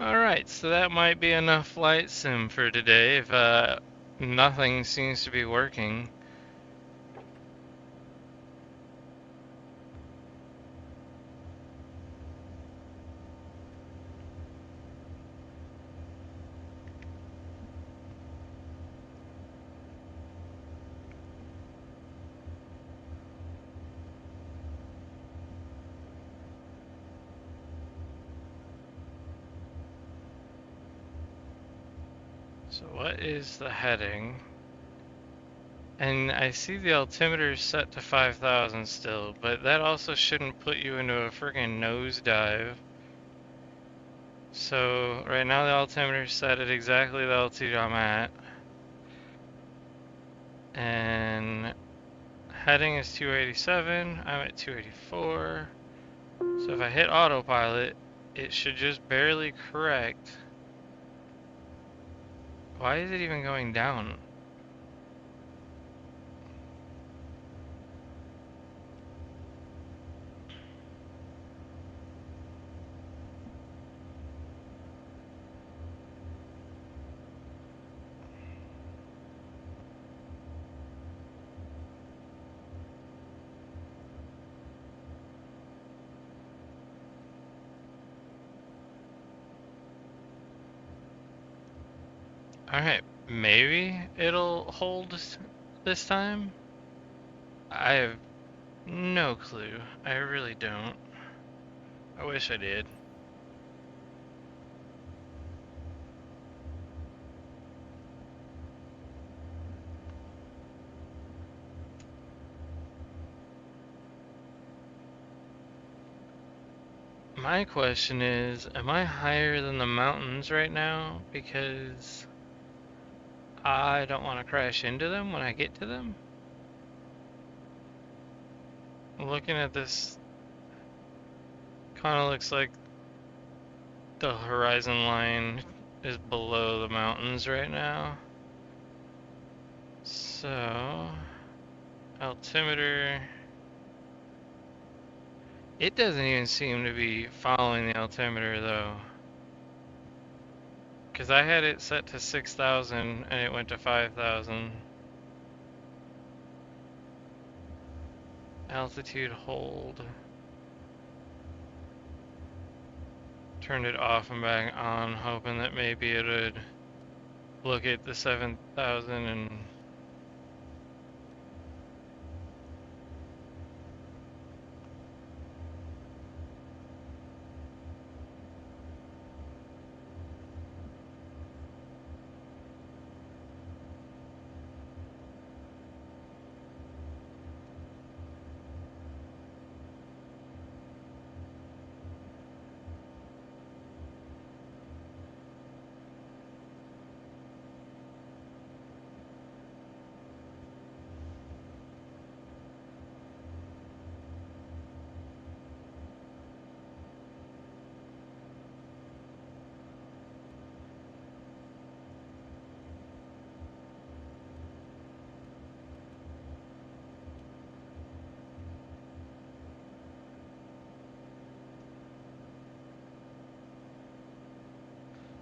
Alright, so that might be enough flight sim for today if nothing seems to be working. So what is the heading? And I see the altimeter is set to 5,000 still, but that also shouldn't put you into a freaking nosedive. So right now the altimeter is set at exactly the altitude I'm at. And heading is 287, I'm at 284. So if I hit autopilot, it should just barely correct. Why is it even going down? Alright, maybe it'll hold this time? I have no clue. I really don't. I wish I did. My question is, am I higher than the mountains right now? Because I don't want to crash into them when I get to them. Looking at this, kind of looks like the horizon line is below the mountains right now. So, altimeter. It doesn't even seem to be following the altimeter though. Because I had it set to 6,000 and it went to 5,000. Altitude hold. Turned it off and back on, hoping that maybe it would look at the 7,000 and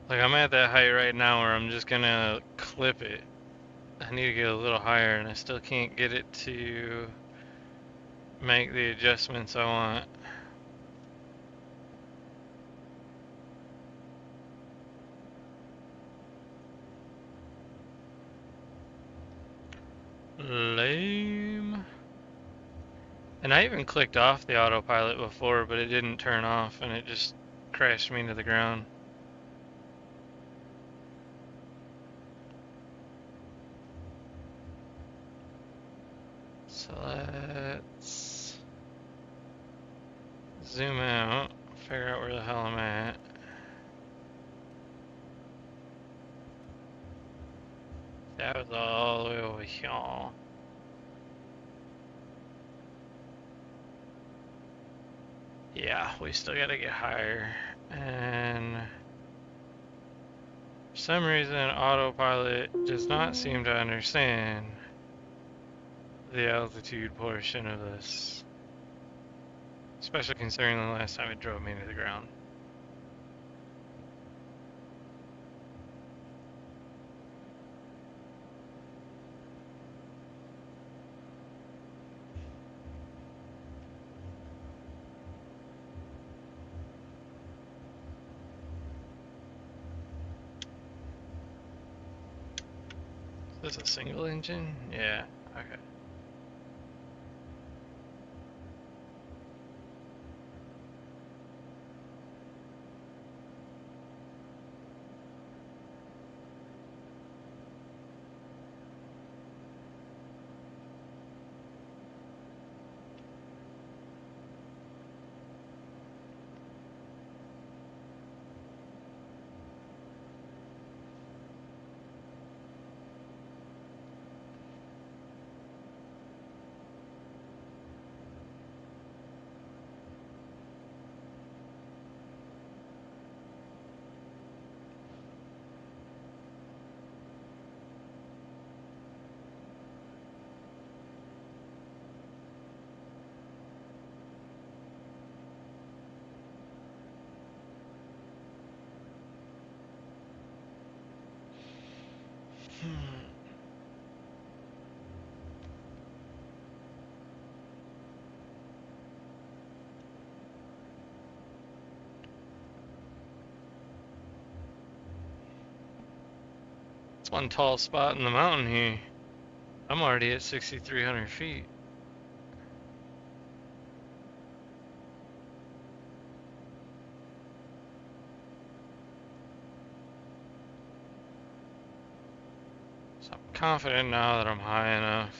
like I'm at that height right now where I'm just gonna clip it. I need to get a little higher and I still can't get it to make the adjustments I want. Lame. And I even clicked off the autopilot before, but it didn't turn off and it just crashed me into the ground. So let's zoom out, figure out where the hell I'm at. That was all the way over here. Yeah, we still gotta get higher. And for some reason, autopilot does not seem to understand the altitude portion of this. Especially considering the last time it drove me into the ground. Is this a single engine? Yeah, okay. It's one tall spot in the mountain here. I'm already at 6,300 feet. So I'm confident now that I'm high enough.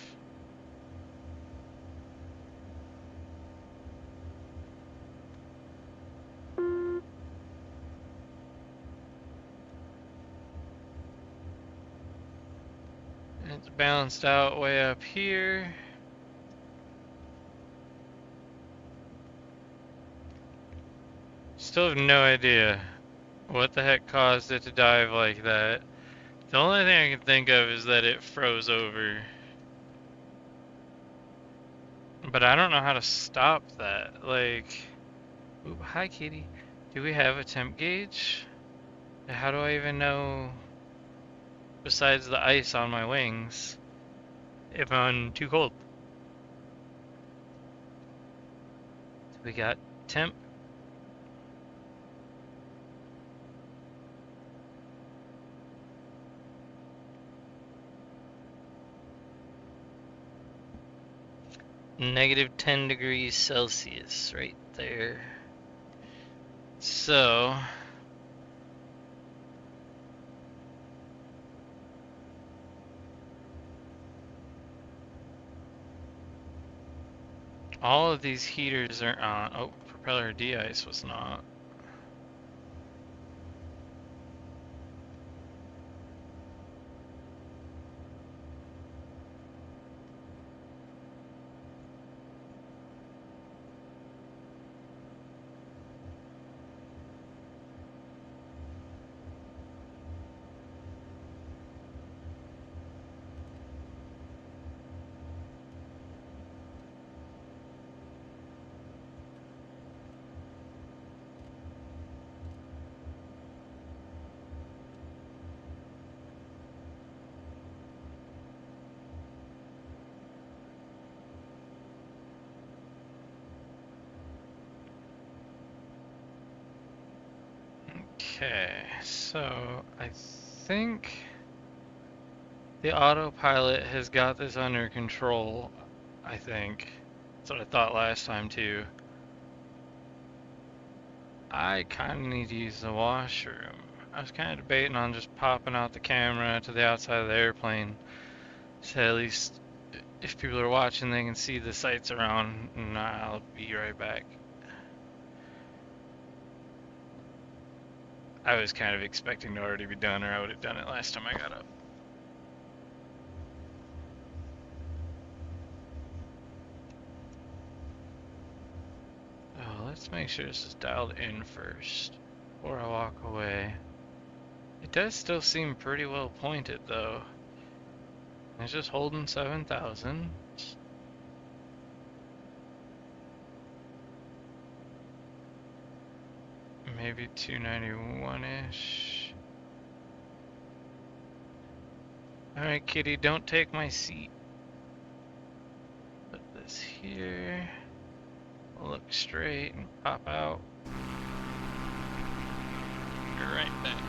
It's balanced out way up here. Still have no idea what the heck caused it to dive like that. The only thing I can think of is that it froze over. But I don't know how to stop that. Like, ooh, hi kitty. Do we have a temp gauge? How do I even know, besides the ice on my wings, if I'm too cold? We got temp. Negative 10 degrees Celsius right there. So, all of these heaters are on. Oh, propeller de-ice was not. Okay, so I think the autopilot has got this under control. I think. That's what I thought last time too. I kind of need to use the washroom. I was kind of debating on just popping out the camera to the outside of the airplane. So at least if people are watching, they can see the sights around, and I'll be right back. I was kind of expecting to already be done, or I would have done it last time I got up. Oh, let's make sure this is dialed in first before I walk away. It does still seem pretty well pointed though. It's just holding 7,000. Maybe 291-ish. Alright, kitty, don't take my seat. Put this here. Look straight and pop out. You're right back.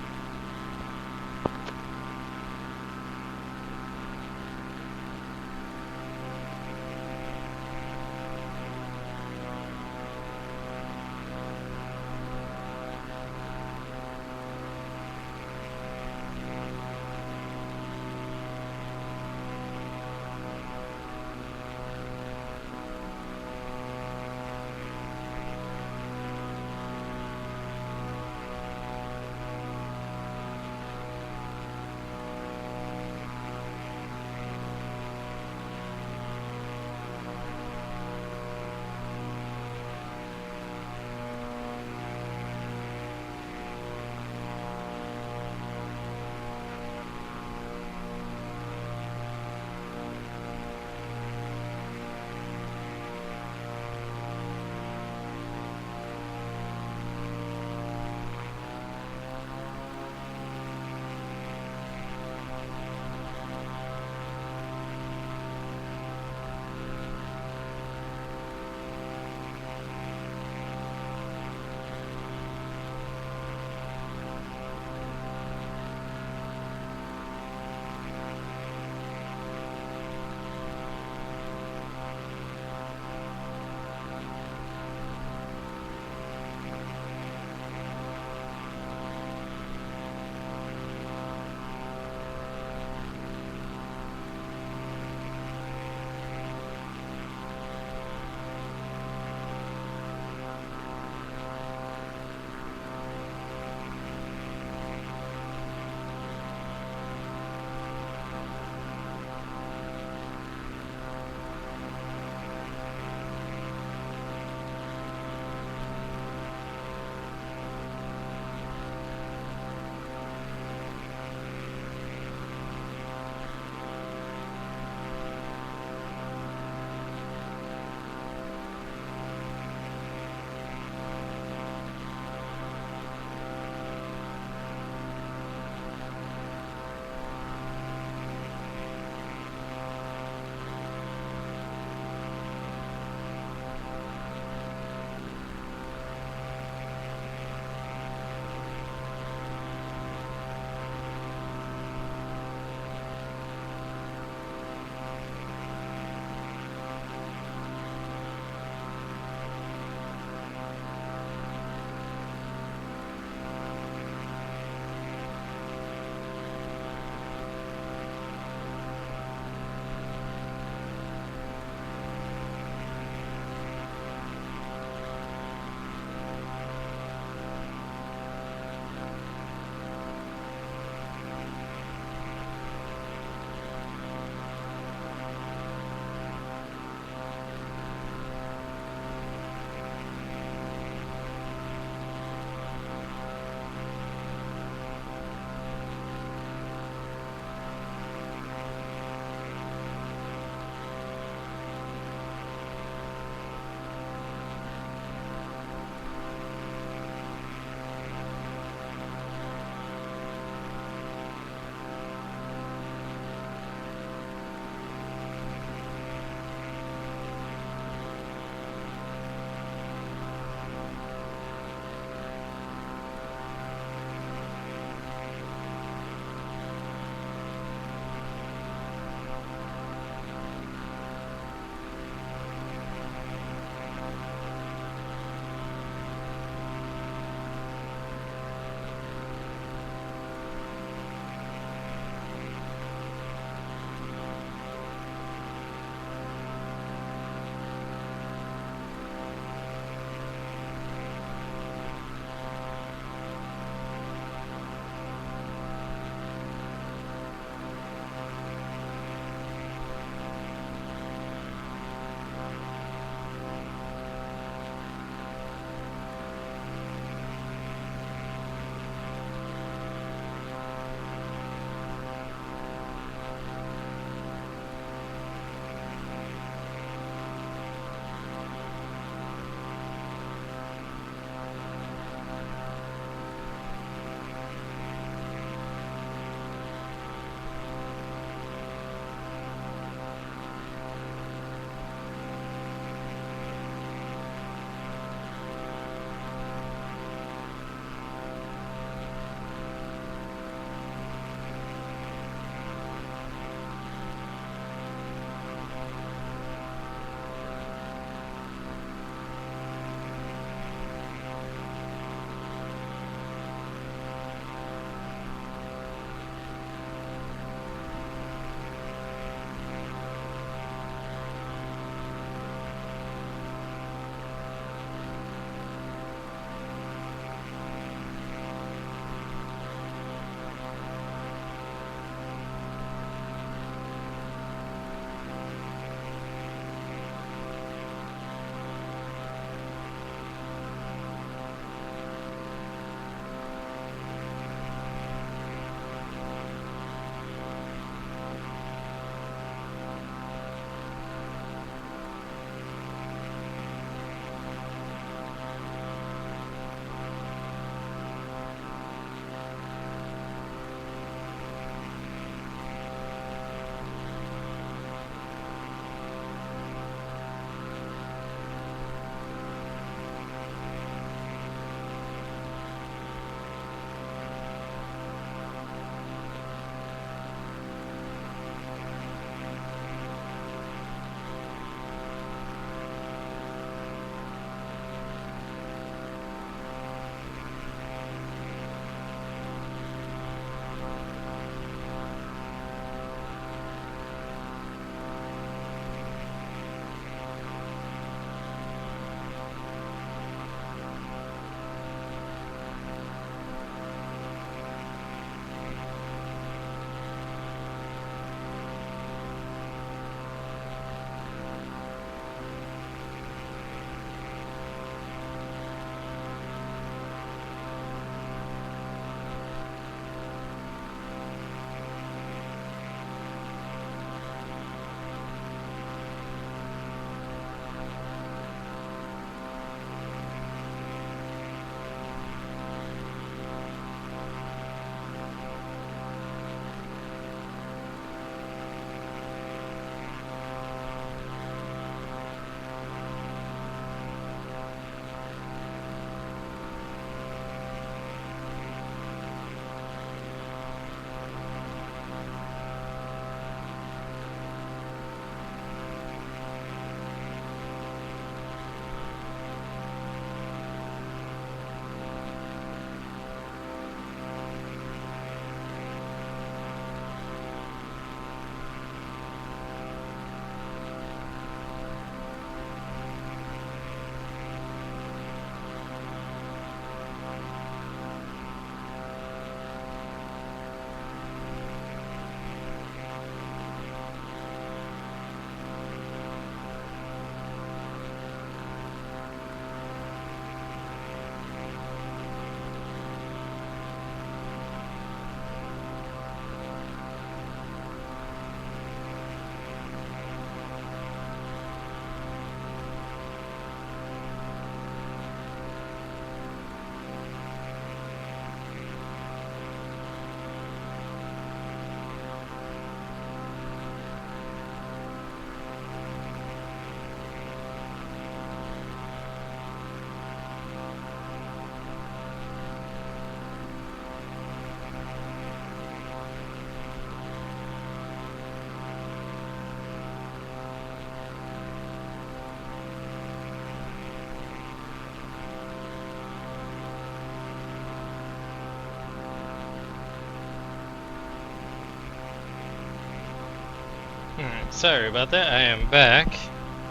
Alright, sorry about that. I am back.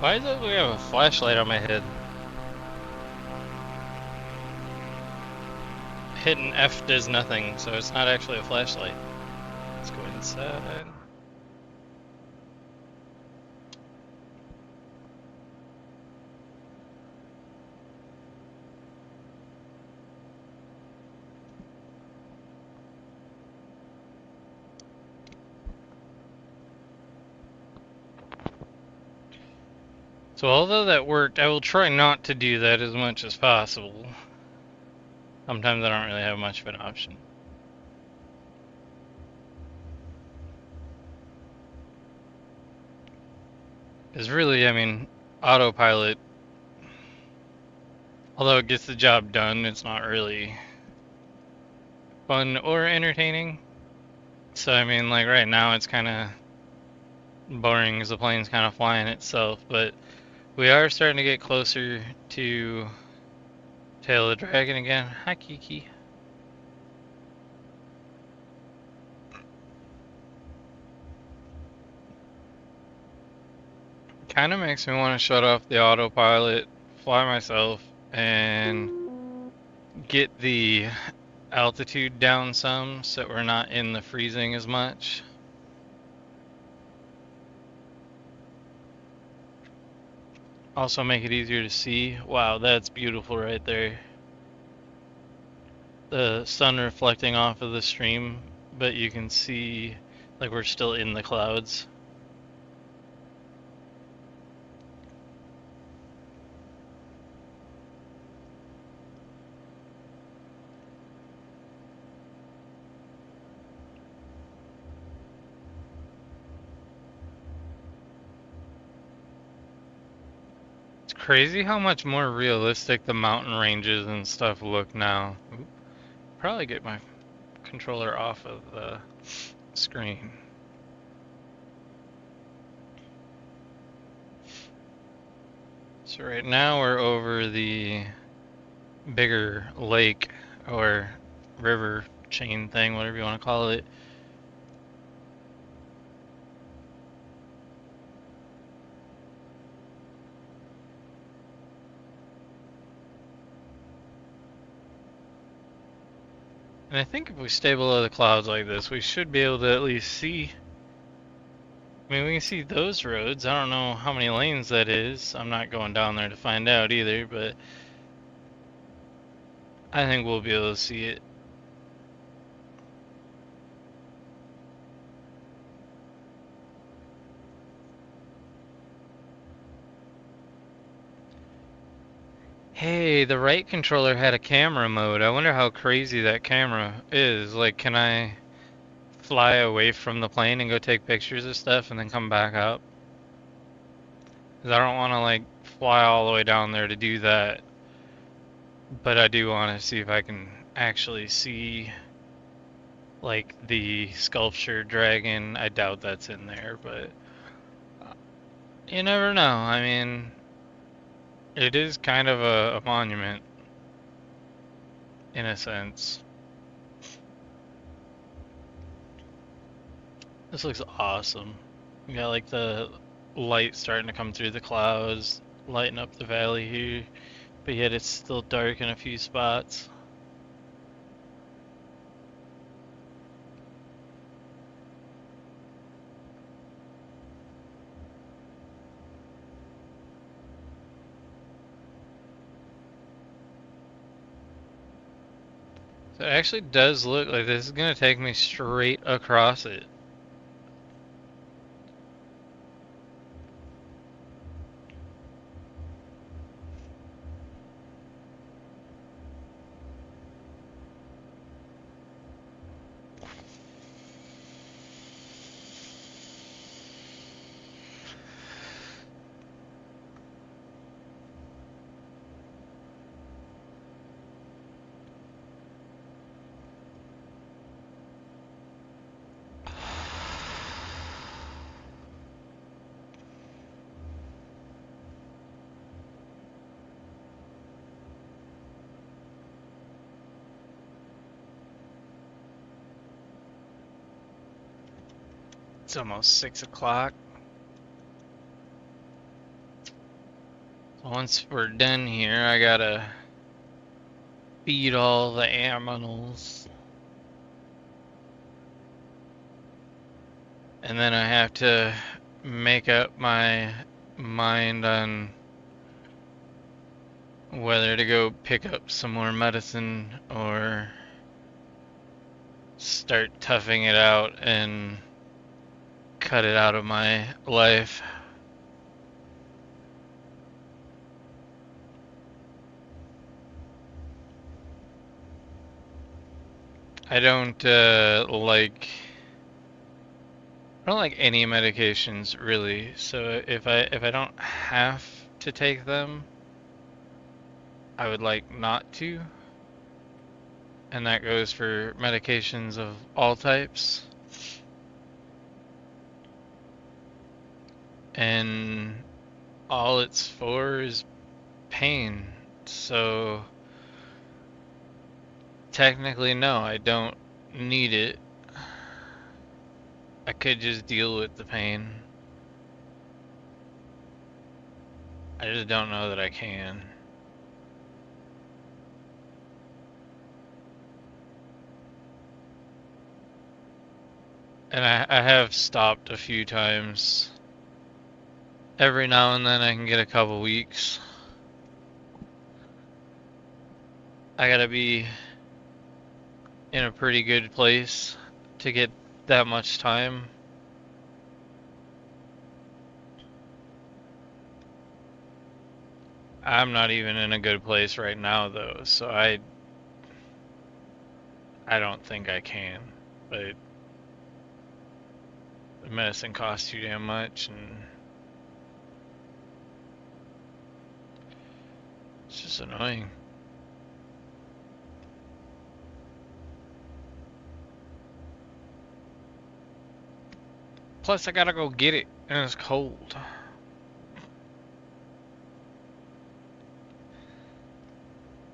Why is it we have a flashlight on my head? Hitting F does nothing, so it's not actually a flashlight. Let's go inside. So although that worked, I will try not to do that as much as possible. Sometimes I don't really have much of an option. Because really, I mean, autopilot, although it gets the job done, it's not really fun or entertaining. So I mean, like right now it's kind of boring as the plane's kind of flying itself, but we are starting to get closer to Tail of the Dragon again. Hi, Kiki. Kind of makes me want to shut off the autopilot, fly myself, and get the altitude down some so we're not in the freezing as much. Also make it easier to see. Wow, that's beautiful right there. The sun reflecting off of the stream, but you can see like we're still in the clouds. It's crazy how much more realistic the mountain ranges and stuff look now. Oop, probably get my controller off of the screen. So right now we're over the bigger lake or river chain thing, whatever you want to call it. And I think if we stay below the clouds like this, we should be able to at least see. I mean, we can see those roads. I don't know how many lanes that is. I'm not going down there to find out either, but I think we'll be able to see it. Hey, the right controller had a camera mode. I wonder how crazy that camera is. Like, can I fly away from the plane and go take pictures of stuff and then come back up? 'Cause I don't want to like fly all the way down there to do that. But I do want to see if I can actually see like the sculpture dragon. I doubt that's in there, but you never know. I mean, it is kind of a monument in a sense. This looks awesome. You got like the light starting to come through the clouds, lighting up the valley here, but yet it's still dark in a few spots. So it actually does look like this is gonna take me straight across it. It's almost 6 o'clock. Once we're done here, I gotta feed all the animals. And then I have to make up my mind on whether to go pick up some more medicine or start toughing it out and cut it out of my life. I don't like any medications really. So if I don't have to take them, I would like not to. And that goes for medications of all types. And all it's for is pain. So technically, no, I don't need it. I could just deal with the pain. I just don't know that I can. And I have stopped a few times. Every now and then I can get a couple weeks. I gotta be in a pretty good place to get that much time. I'm not even in a good place right now though, so I don't think I can. But the medicine costs too damn much and it's just annoying. Plus I gotta go get it and it's cold.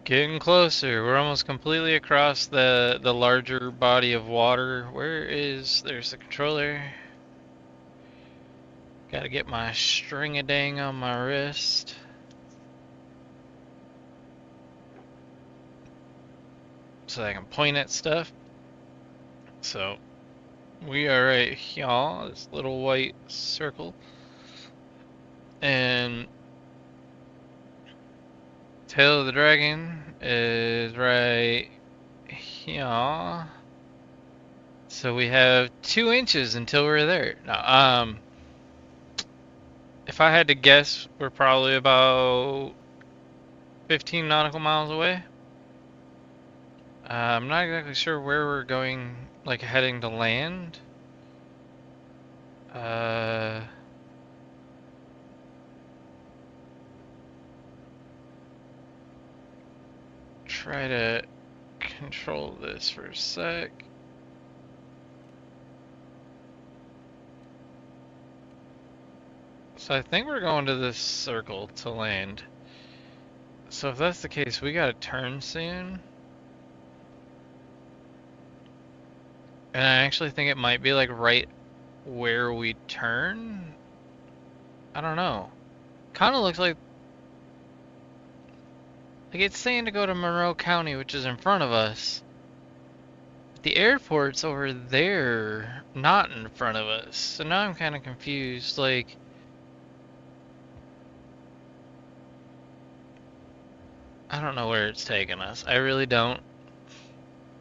Getting closer. We're almost completely across the larger body of water. There's the controller. Gotta get my string-a-dang on my wrist. So I can point at stuff. So we are right here, this little white circle. And tail of the dragon is right here. So we have 2 inches until we're there. Now, if I had to guess, we're probably about 15 nautical miles away. I'm not exactly sure where we're going, like heading to land. Try to control this for a sec. So I think we're going to this circle to land. So if that's the case, we gotta turn soon. And I actually think it might be like right where we turn. I don't know. Kind of looks like it's saying to go to Monroe County, which is in front of us. The airport's over there, not in front of us. So now I'm kind of confused. Like, I don't know where it's taking us. I really don't.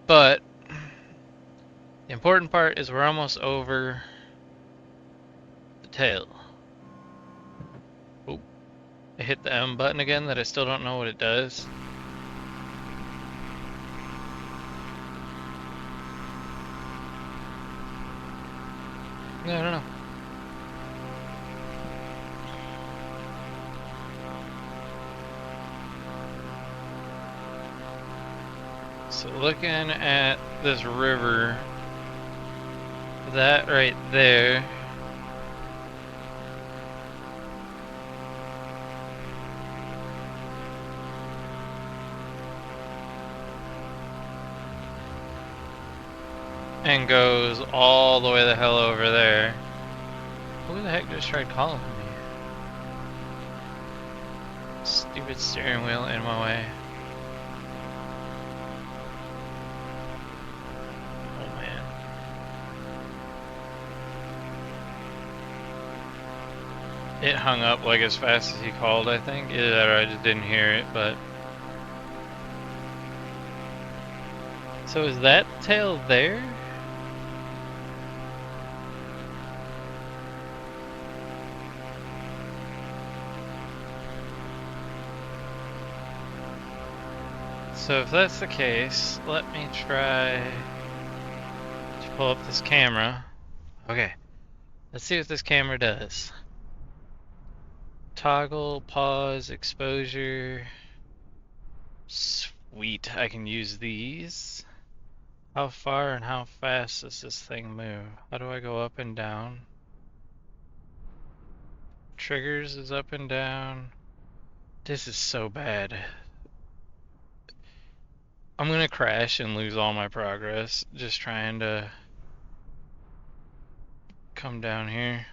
But the important part is we're almost over the tail. Oop. I hit the M button again that I still don't know what it does. No, I don't know. So looking at this river, that right there, and goes all the way the hell over there. Who the heck just tried calling me? Stupid steering wheel in my way. Oh man. It hung up like as fast as he called, I think. Either I just didn't hear it, but. So is that tail there? So if that's the case, let me try to pull up this camera. Okay, let's see what this camera does. Toggle, pause, exposure. Sweet, I can use these. How far and how fast does this thing move? How do I go up and down? Triggers is up and down. This is so bad. I'm gonna crash and lose all my progress just trying to come down here.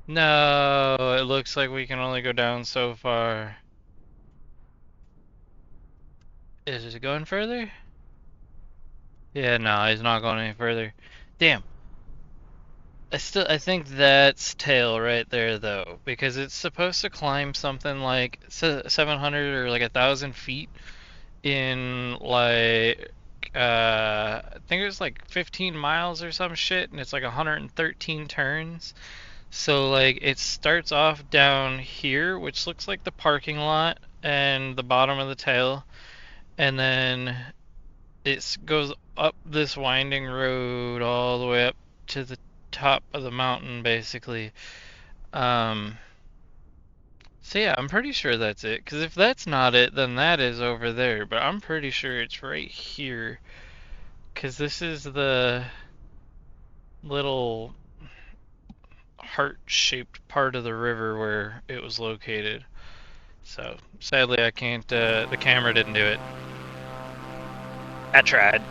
No, it looks like we can only go down so far. Is it going further? Yeah, no, it's not going any further. Damn. I think that's tail right there though, because it's supposed to climb something like 700 or like 1,000 feet in like I think it was like 15 miles or some shit, and it's like 113 turns. So like it starts off down here, which looks like the parking lot and the bottom of the tail, and then it goes up this winding road all the way up to the top of the mountain, basically. Um, so yeah, I'm pretty sure that's it. Because if that's not it, then that is over there. But I'm pretty sure it's right here. Because this is the little heart-shaped part of the river where it was located. So sadly, I can't. The camera didn't do it. I tried.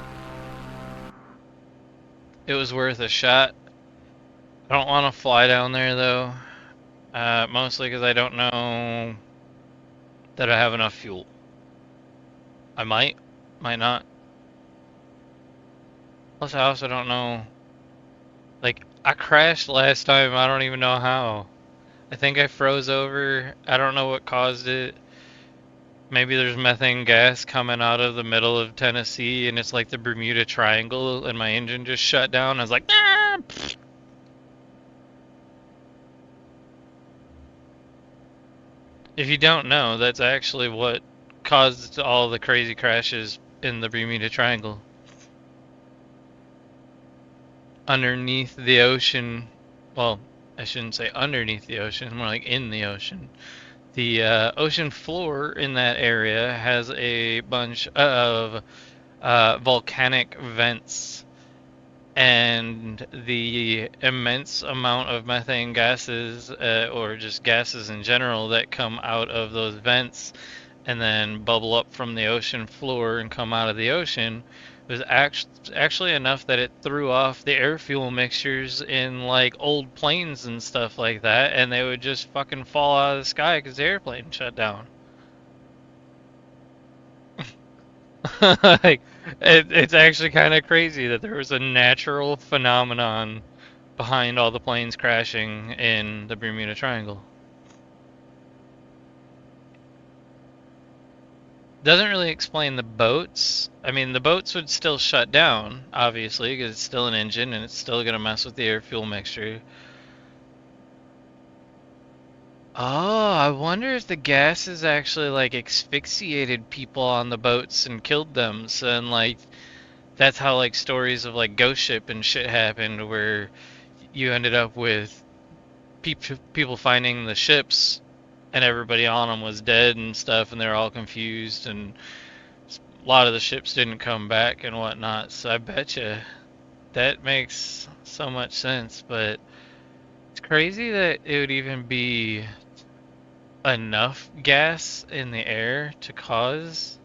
It was worth a shot. I don't want to fly down there though. Mostly because I don't know that I have enough fuel. I might not. Plus, I also don't know. Like, I crashed last time. I don't even know how. I think I froze over. I don't know what caused it. Maybe there's methane gas coming out of the middle of Tennessee, and it's like the Bermuda Triangle, and my engine just shut down. I was like, ah! If you don't know, that's actually what caused all the crazy crashes in the Bermuda Triangle. Underneath the ocean, well, I shouldn't say underneath the ocean, more like in the ocean. The ocean floor in that area has a bunch of volcanic vents, and the immense amount of methane gases, or just gases in general, that come out of those vents and then bubble up from the ocean floor and come out of the ocean was actually enough that it threw off the air fuel mixtures in like old planes and stuff like that, and they would just fucking fall out of the sky because the airplane shut down. Like, it's actually kind of crazy that there was a natural phenomenon behind all the planes crashing in the Bermuda Triangle. Doesn't really explain the boats. I mean, the boats would still shut down, obviously, because it's still an engine and it's still going to mess with the air fuel mixture. Oh, I wonder if the gases actually like asphyxiated people on the boats and killed them. So, and like that's how like stories of like ghost ship and shit happened, where you ended up with people finding the ships and everybody on them was dead and stuff, and they're all confused, and a lot of the ships didn't come back and whatnot. So I bet you that makes so much sense. But it's crazy that it would even be enough gas in the air to cause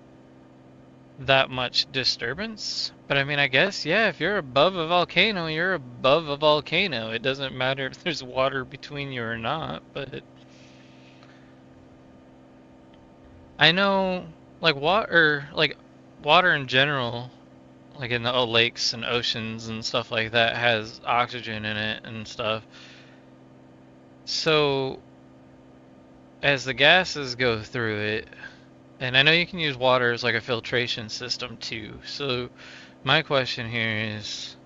that much disturbance. But I mean, I guess, yeah, if you're above a volcano, you're above a volcano. It doesn't matter if there's water between you or not, but I know, water in general, like in the lakes and oceans and stuff like that, has oxygen in it and stuff. So as the gases go through it, and I know you can use water as like a filtration system too. So my question here is,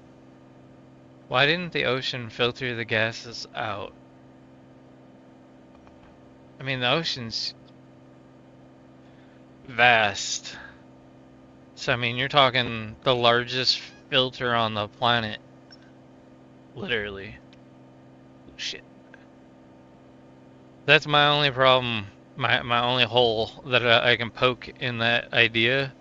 why didn't the ocean filter the gases out? I mean, the ocean's vast. So I mean, you're talking the largest filter on the planet, literally. Shit. That's my only problem, my only hole that I can poke in that idea.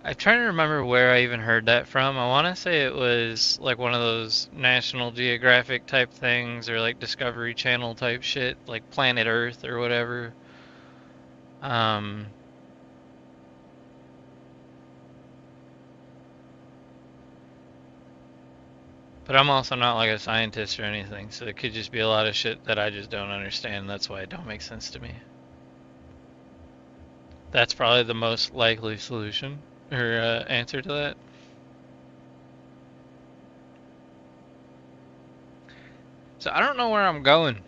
I'm trying to remember where I even heard that from. I want to say it was like one of those National Geographic type things or like Discovery Channel type shit, like Planet Earth or whatever. Um, but I'm also not like a scientist or anything, so it could just be a lot of shit that I just don't understand. That's why it don't make sense to me. That's probably the most likely solution or answer to that. So I don't know where I'm going.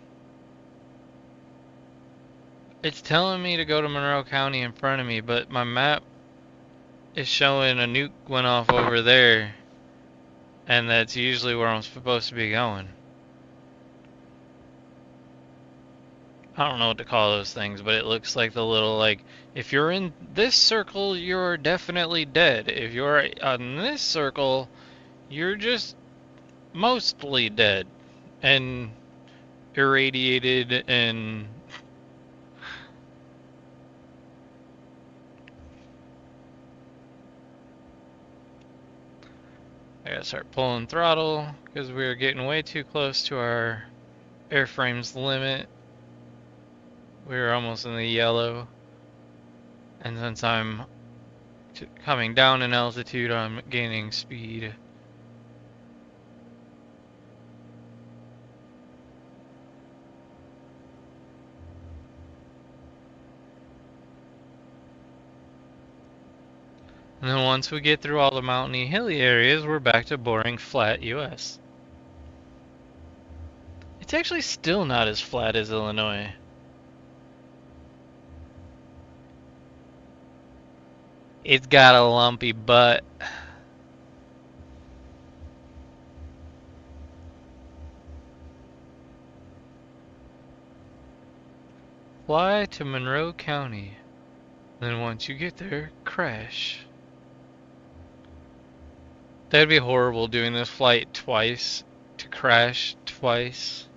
It's telling me to go to Monroe County in front of me, but my map is showing a nuke went off over there, and that's usually where I'm supposed to be going. I don't know what to call those things, but it looks like the little, like, if you're in this circle, you're definitely dead. If you're on this circle, you're just mostly dead and irradiated and I gotta start pulling throttle because we're getting way too close to our airframe's limit. We're almost in the yellow. And since I'm coming down in altitude, I'm gaining speed. And then once we get through all the mountainy hilly areas, we're back to boring flat US. It's actually still not as flat as Illinois. It's got a lumpy butt. Fly to Monroe County. Then once you get there, crash. That'd be horrible doing this flight twice, to crash twice.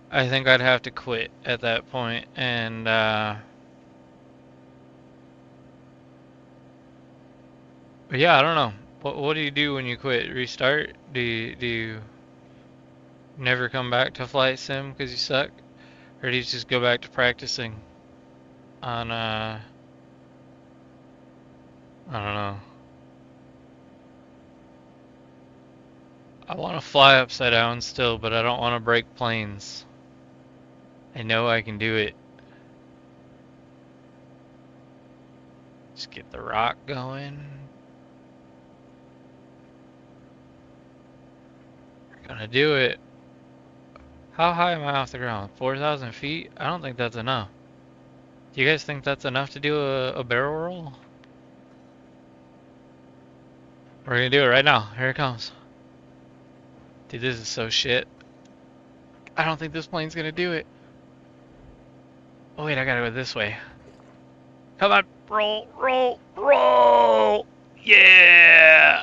I think I'd have to quit at that point, and but yeah, I don't know. What do you do when you quit? Restart? Do you never come back to flight sim because you suck, or do you just go back to practicing on I don't know. I want to fly upside down still, but I don't want to break planes. I know I can do it. Just get the rock going. We're gonna do it. How high am I off the ground? 4,000 feet? I don't think that's enough. Do you guys think that's enough to do a barrel roll? We're gonna do it right now. Here it comes. Dude, this is so shit. I don't think this plane's gonna do it. Oh wait, I gotta go this way. Come on, roll, roll, roll! Yeah!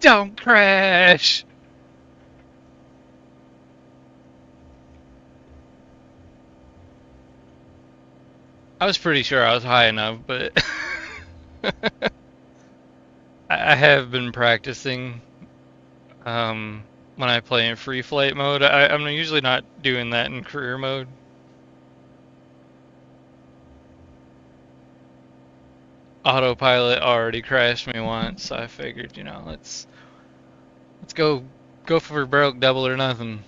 Don't crash! I was pretty sure I was high enough, but I have been practicing when I play in free flight mode. I'm usually not doing that in career mode. Autopilot already crashed me once, so I figured, let's go for broke, double or nothing.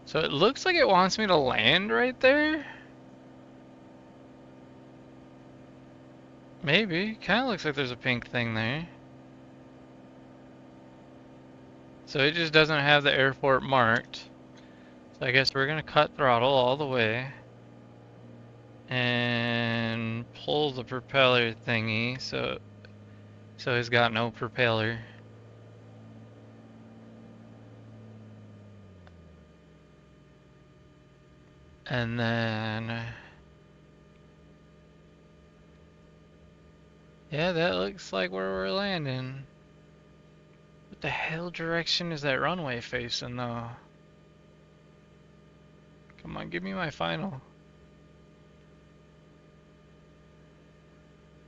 So it looks like it wants me to land right there. Maybe. Kind of looks like there's a pink thing there. So it just doesn't have the airport marked. So I guess we're gonna cut throttle all the way. And pull the propeller thingy so he's got no propeller. And then yeah, that looks like where we're landing. What the hell direction is that runway facing though? Come on, give me my final.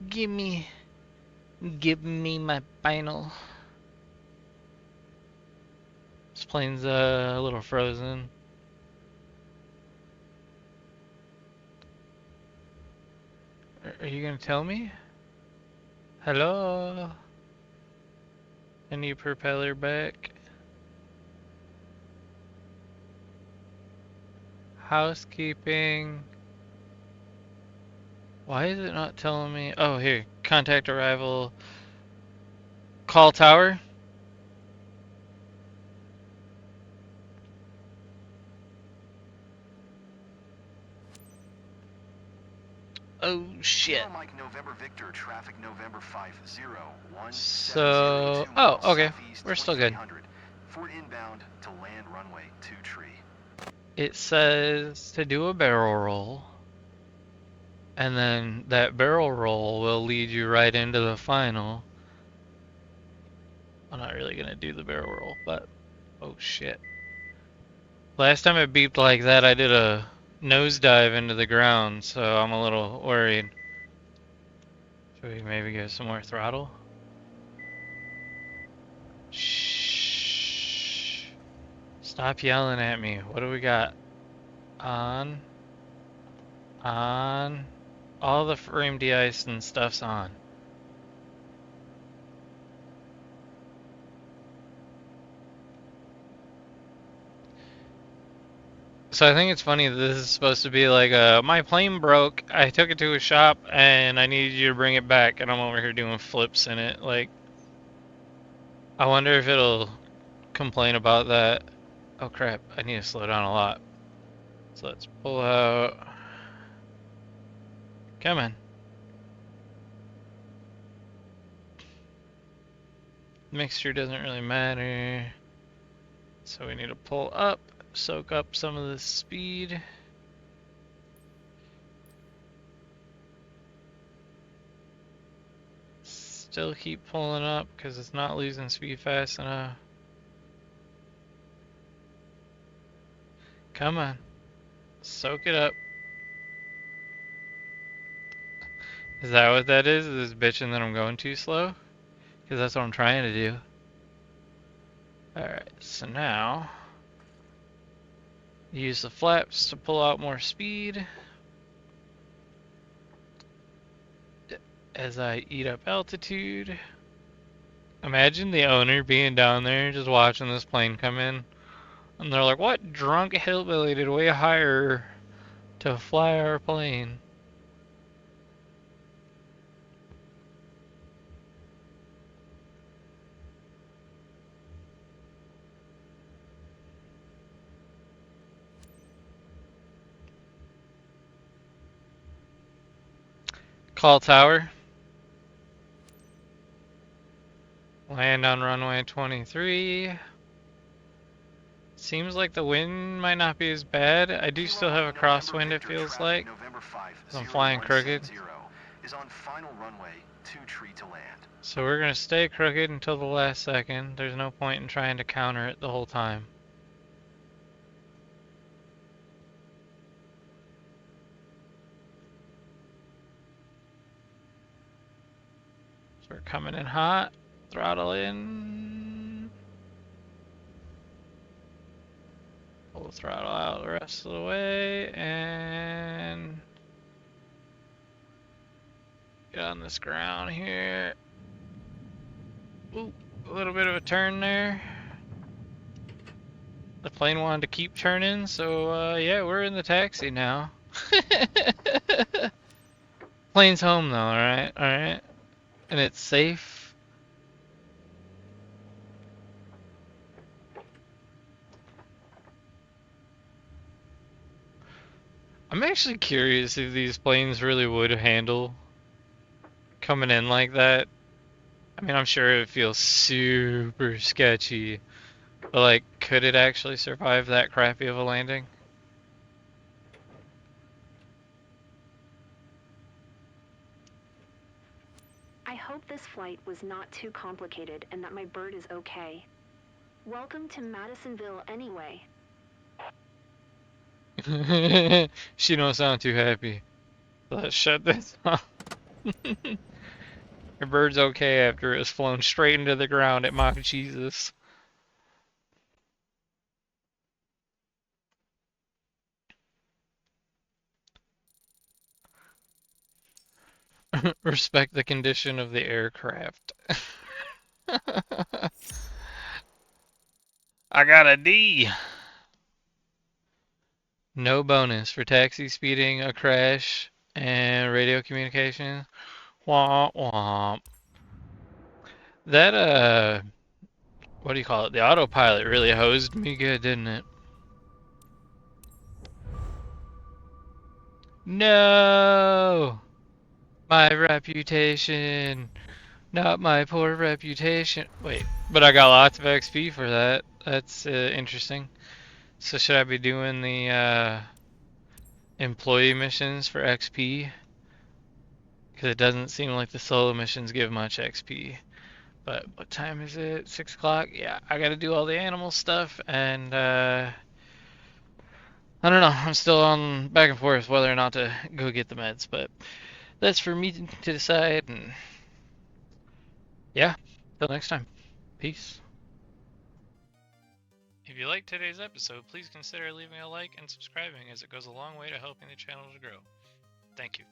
Give me my final. This plane's a little frozen. Are you gonna tell me? Hello? Any propeller back? Housekeeping. Why is it not telling me? Oh, here. Contact arrival. Call tower. Oh, shit. Kilo Mike November Victor, traffic November 50170, So, 2 oh, miles okay. southeast, We're still good. 2300. For inbound to land runway 2 tree. It says to do a barrel roll. And then that barrel roll will lead you right into the final. I'm not really gonna do the barrel roll, but oh shit. Last time it beeped like that, I did a nosedive into the ground, so I'm a little worried. Should we maybe give some more throttle? Shh. Stop yelling at me. What do we got? On. On. All the frame de-ice and stuff's on. So I think it's funny that this is supposed to be like my plane broke, I took it to a shop, and I needed you to bring it back, and I'm over here doing flips in it. Like, I wonder if it'll complain about that. Oh crap, I need to slow down a lot. So let's pull out. Come on. Mixture doesn't really matter. So we need to pull up, soak up some of the speed. Still keep pulling up because it's not losing speed fast enough. Come on. Soak it up. Is that what that is? Is this bitching that I'm going too slow? Because that's what I'm trying to do. Alright, so now use the flaps to pull out more speed as I eat up altitude. Imagine the owner being down there just watching this plane come in, and they're like, what drunk hillbilly did way hire to fly our plane? Call tower. Land on runway 23. Seems like the wind might not be as bad. I do still have a crosswind, it feels like. I'm flying crooked. Is on final runway 2 tree to land. So we're gonna stay crooked until the last second. There's no point in trying to counter it the whole time. So we're coming in hot. Throttle in. Pull the throttle out the rest of the way and get on this ground here. Ooh, a little bit of a turn there. The plane wanted to keep turning, so yeah, we're in the taxi now. Plane's home though, alright, alright. And it's safe. I'm actually curious if these planes really would handle coming in like that. I mean, I'm sure it feels super sketchy, but like, could it actually survive that crappy of a landing? I hope this flight was not too complicated and that my bird is okay. Welcome to Madisonville anyway. She don't sound too happy. Let's shut this off. Your bird's okay after it's flown straight into the ground at Mach Jesus. Respect the condition of the aircraft. I got a D. No bonus for taxi speeding, a crash, and radio communication. Womp womp. That what do you call it? The autopilot really hosed me good, didn't it? No! My reputation. Not my poor reputation. Wait, but I got lots of XP for that. That's interesting. So should I be doing the employee missions for XP? Because it doesn't seem like the solo missions give much XP. But what time is it? 6 o'clock? Yeah, I gotta do all the animal stuff, and I don't know. I'm still on back and forth whether or not to go get the meds, but that's for me to decide, and yeah, till next time. Peace. If you liked today's episode, please consider leaving a like and subscribing as it goes a long way to helping the channel to grow. Thank you.